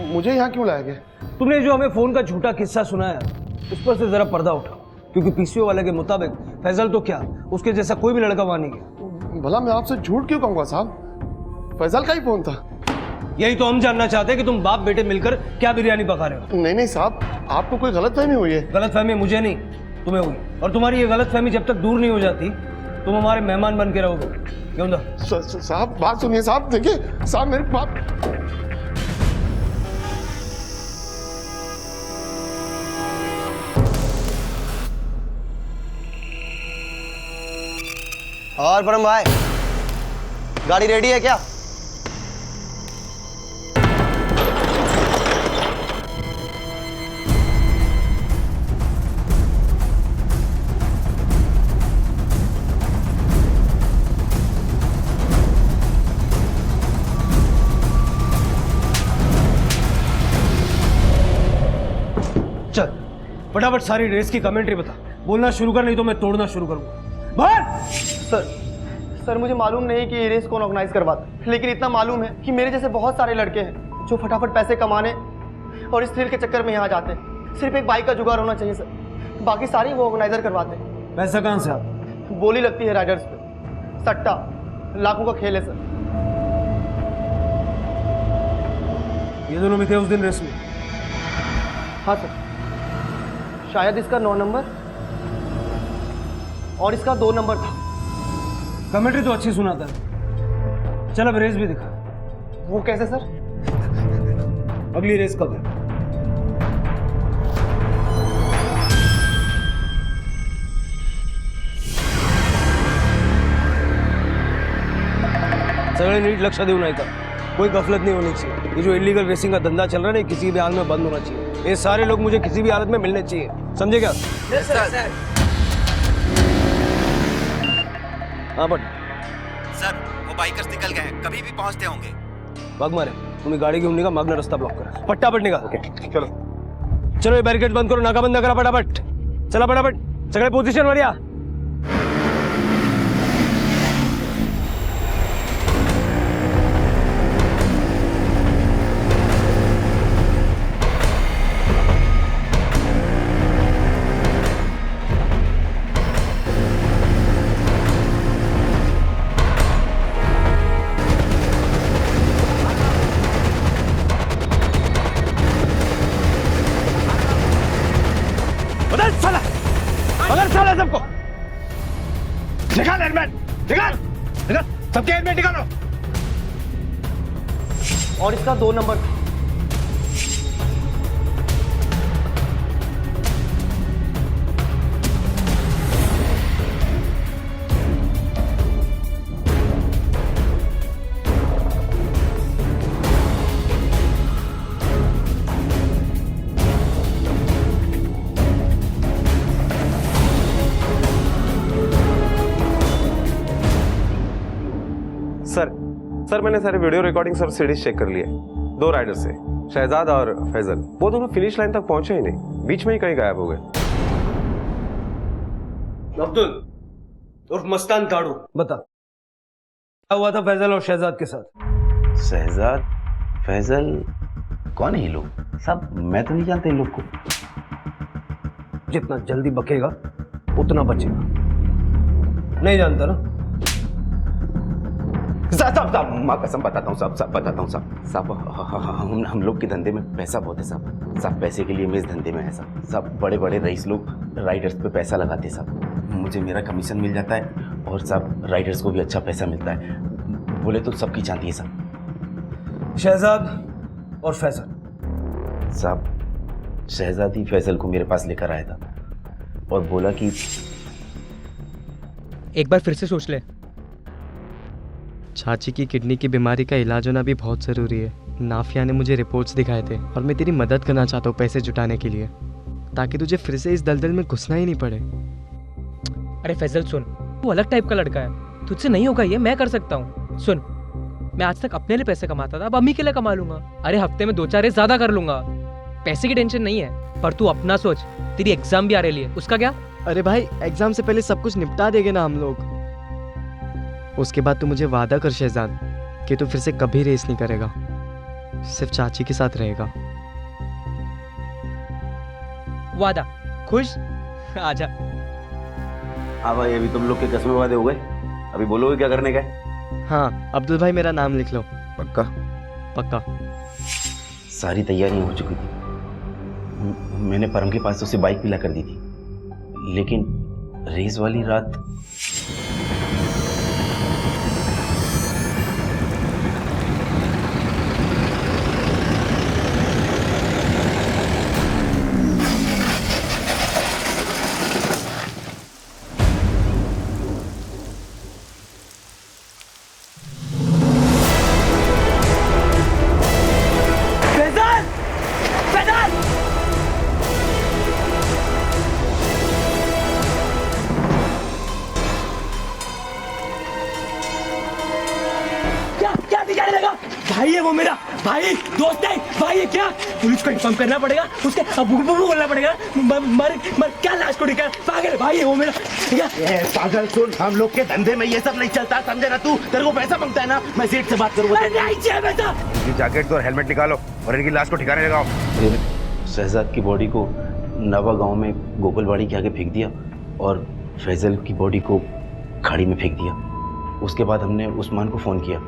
मुझे यहाँ क्यों लाया गया? तुमने जो हमें फोन का झूठा किस्सा सुनाया उस पर से जरा पर्दा उठाओ, क्योंकि पीसीओ वाले के मुताबिक फैजल तो क्या, उसके जैसा कोई भी लड़का वहां नहीं गया। भला मैं आपसे झूठ क्यों कहूंगा साहब? फैजल का ही फोन था। यही तो हम जानना चाहते हैं कि तुम बाप बेटे मिलकर क्या बिरयानी पका रहे हो। नहीं साहब, आपको कोई गलतफहमी हुई है। गलतफहमी मुझे नहीं, तुम्हें हुई। और तुम्हारी ये गलतफहमी जब तक दूर नहीं हो जाती तुम हमारे मेहमान बन के रहोगे। क्यों ना? साहब बात सुनिए साहब, देखिए साहब, मेरे बाप। और परम भाई, गाड़ी रेडी है क्या? चल फटाफट सारी रेस की कमेंट्री बता। बोलना शुरू कर, नहीं तो मैं तोड़ना शुरू करूंगा। भाग! सर मुझे मालूम नहीं कि ये रेस कौन ऑर्गेनाइज करवाता है, लेकिन इतना मालूम है कि मेरे जैसे बहुत सारे लड़के हैं जो फटाफट पैसे कमाने और इस थ्रिल के चक्कर में यहाँ जाते हैं। सिर्फ एक बाइक का जुगाड़ होना चाहिए सर, बाकी सारी वो ऑर्गेनाइजर करवाते हैं। पैसा कहाँ से आता? बोली लगती है राइडर्स पे, सट्टा, लाखों का खेल है सर। ये दोनों भी थे उस दिन रेस में? हाँ सर, शायद इसका 9 नंबर और इसका 2 नंबर था। कमेंट्री तो अच्छी सुनाता है। चल अब रेस भी दिखा। वो कैसे सर? अगली रेस कब है? सगळे नीट लक्ष देऊ नाही का, कोई गफलत नहीं होनी चाहिए। ये जो इलीगल रेसिंग का धंधा चल रहा है ना, किसी भी हाल में बंद होना चाहिए। ये सारे लोग मुझे किसी भी हालत में मिलने चाहिए, समझे क्या? हाँ बट सर, वो बाइकर्स निकल गए हैं, कभी भी पहुंचते होंगे। भाग मारे तुम्ही गाडी घेऊन निघा मागणं रस्ता ब्लॉक करा पट्टापट निघा ओके चलो चलो हे बॅरिकेड बंद करू नाका बंद करा पटापट चला पटापट सगळे पोझिशनवर या सबको निकाल हेलमेट निकाल निकाल सबके हेलमेट निकालो और इसका 2 नंबर सर मैंने सारे वीडियो रिकॉर्डिंग्स और सीडीज चेक कर लिए 2 राइडर से शहजाद और फैजल वो दोनों फिनिश लाइन तक पहुंचे ही नहीं बीच में ही कहीं गायब हो गए अब्दुल उर्फ मस्तान काड़ू बता क्या हुआ था फैजल और शहजाद के साथ शहजाद फैजल कौन है ये लोग सब मैं तो नहीं जानता इन लोग को जितना जल्दी बकेगा उतना बचेगा नहीं जानता ना साहब माँ कसम बताता हूँ साहब बताता हूँ साहब हम लोग के धंधे में पैसा बहुत है साहब पैसे के लिए मैं इस धंधे में है साहब बड़े बड़े रईस लोग राइडर्स पे पैसा लगाते हैं साहब मुझे मेरा कमीशन मिल जाता है और साहब राइडर्स को भी अच्छा पैसा मिलता है बोले तो सबकी चाहती है साहब शहजाद और फैजल साहब शहजाद ही फैजल को मेरे पास लेकर आया था और बोला कि एक बार फिर से सोच ले चाची की किडनी की बीमारी का इलाज होना भी बहुत ज़रूरी है नाफिया ने मुझे रिपोर्ट्स दिखाए थे और मैं तेरी मदद करना चाहता हूँ पैसे जुटाने के लिए ताकि तुझे फिर से इस दलदल में घुसना ही नहीं पड़े। अरे फैजल सुन वो अलग टाइप का लड़का है तुझसे नहीं होगा ये मैं कर सकता हूँ सुन मैं आज तक अपने लिए पैसे कमाता था अब अम्मी के लिए कमा लूंगा अरे हफ्ते में 2-4 रेस ज़्यादा कर लूंगा पैसे की टेंशन नहीं है पर तू अपना सोच तेरी एग्जाम भी आ रही है उसका क्या अरे भाई एग्जाम से पहले सब कुछ निपटा देंगे ना हम लोग उसके बाद तू मुझे वादा कर शहजाद कि तू फिर से कभी रेस नहीं करेगा सिर्फ चाची के साथ रहेगा वादा खुश आजा हाँ भाई अभी तुम लोग के कसमें वादे हो गए अभी बोलोगे क्या करने का है हाँ अब्दुल भाई मेरा नाम लिख लो पक्का पक्का सारी तैयारियां हो चुकी थी मैंने परम के पास से उसे बाइक पिला कर दी थी लेकिन रेस वाली रात भाई है वो मेरा भाई दोस्त है भाई है क्या पुलिस को इन्फॉर्म करना पड़ेगा उसके अबू बोलना पड़ेगा मर मर क्या लाश को निकाल पागल भाई है वो मेरा पागल सुन हम लोग के धंधे में ये सब नहीं चलता समझे ना तू तेरे को पैसा मांगता है ना मैं सेठ से बात करूंगा नहीं चाहिए पैसा इनकी जैकेट और हेलमेट निकालो और इनकी लाश को ठिकाने लगाओ शहजाद की बॉडी को नवा गांव में गोकुलवाड़ी के आगे फेंक दिया और फैजल की बॉडी को खाड़ी में फेंक दिया उसके बाद हमने उस्मान को फ़ोन किया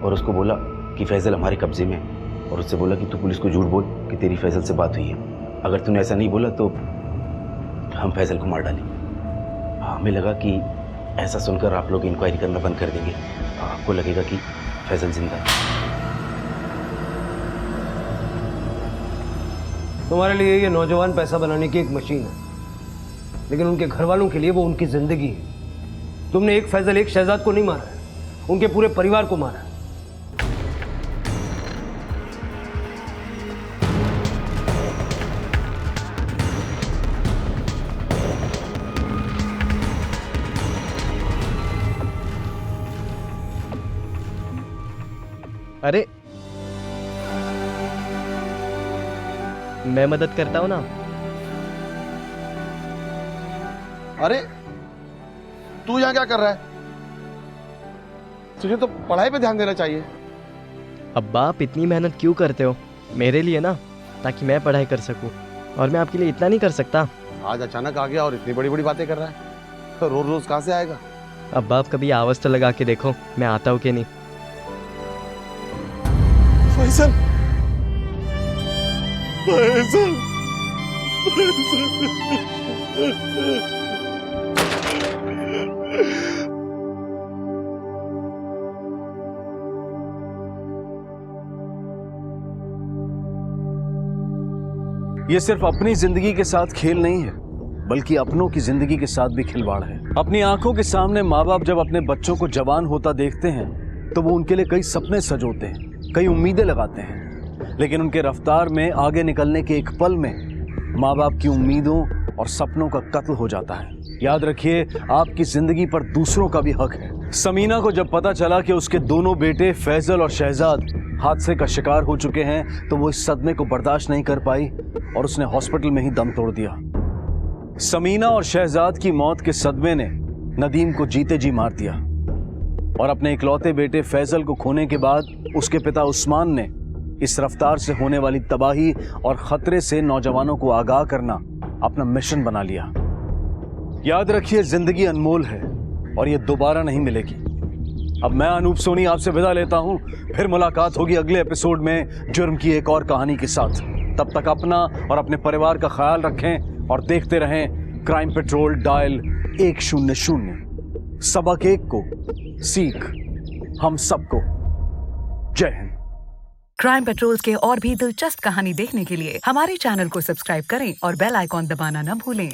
और उसको बोला कि फैजल हमारे कब्जे में है और उससे बोला कि तू पुलिस को झूठ बोल कि तेरी फैजल से बात हुई है अगर तूने ऐसा नहीं बोला तो हम फैजल को मार डालेंगे हमें लगा कि ऐसा सुनकर आप लोग इंक्वायरी करना बंद कर देंगे आपको लगेगा कि फैजल जिंदा है तुम्हारे लिए ये नौजवान पैसा बनाने की एक मशीन है लेकिन उनके घर वालों के लिए वो उनकी जिंदगी है तुमने एक फैजल एक शहजाद को नहीं मारा है उनके पूरे परिवार को मारा है अरे मैं मदद करता हूँ ना। अरे तू यहाँ क्या कर रहा है? तुझे तो पढ़ाई पे ध्यान देना चाहिए। अब्बा आप इतनी मेहनत क्यों करते हो? मेरे लिए ना, ताकि मैं पढ़ाई कर सकूं। और मैं आपके लिए इतना नहीं कर सकता। आज अचानक आ गया और इतनी बड़ी बड़ी बातें कर रहा है, तो रोज रोज कहाँ से आएगा? अब्बा आप कभी आवाज तो लगा के देखो मैं आता हूँ कि नहीं। फैसल, फैसल, ये सिर्फ अपनी जिंदगी के साथ खेल नहीं है, बल्कि अपनों की जिंदगी के साथ भी खिलवाड़ है। अपनी आंखों के सामने माँ बाप जब अपने बच्चों को जवान होता देखते हैं तो वो उनके लिए कई सपने सजोते हैं, कई उम्मीदें लगाते हैं, लेकिन उनके रफ्तार में आगे निकलने के एक पल में माँ बाप की उम्मीदों और सपनों का कत्ल हो जाता है। याद रखिए, आपकी जिंदगी पर दूसरों का भी हक है। समीना को जब पता चला कि उसके दोनों बेटे फैजल और शहजाद हादसे का शिकार हो चुके हैं तो वो इस सदमे को बर्दाश्त नहीं कर पाई और उसने हॉस्पिटल में ही दम तोड़ दिया। समीना और शहजाद की मौत के सदमे ने नदीम को जीते जी मार दिया और अपने इकलौते बेटे फैजल को खोने के बाद उसके पिता उस्मान ने इस रफ्तार से होने वाली तबाही और खतरे से नौजवानों को आगाह करना अपना मिशन बना लिया। याद रखिए, जिंदगी अनमोल है और ये दोबारा नहीं मिलेगी। अब मैं अनूप सोनी आपसे विदा लेता हूं, फिर मुलाकात होगी अगले एपिसोड में जुर्म की एक और कहानी के साथ। तब तक अपना और अपने परिवार का ख्याल रखें और देखते रहें क्राइम पेट्रोल डायल 100। सबक एक को सीख हम सबको। जय हिंद। क्राइम पेट्रोल के और भी दिलचस्प कहानी देखने के लिए हमारे चैनल को सब्सक्राइब करें और बेल आइकॉन दबाना न भूलें।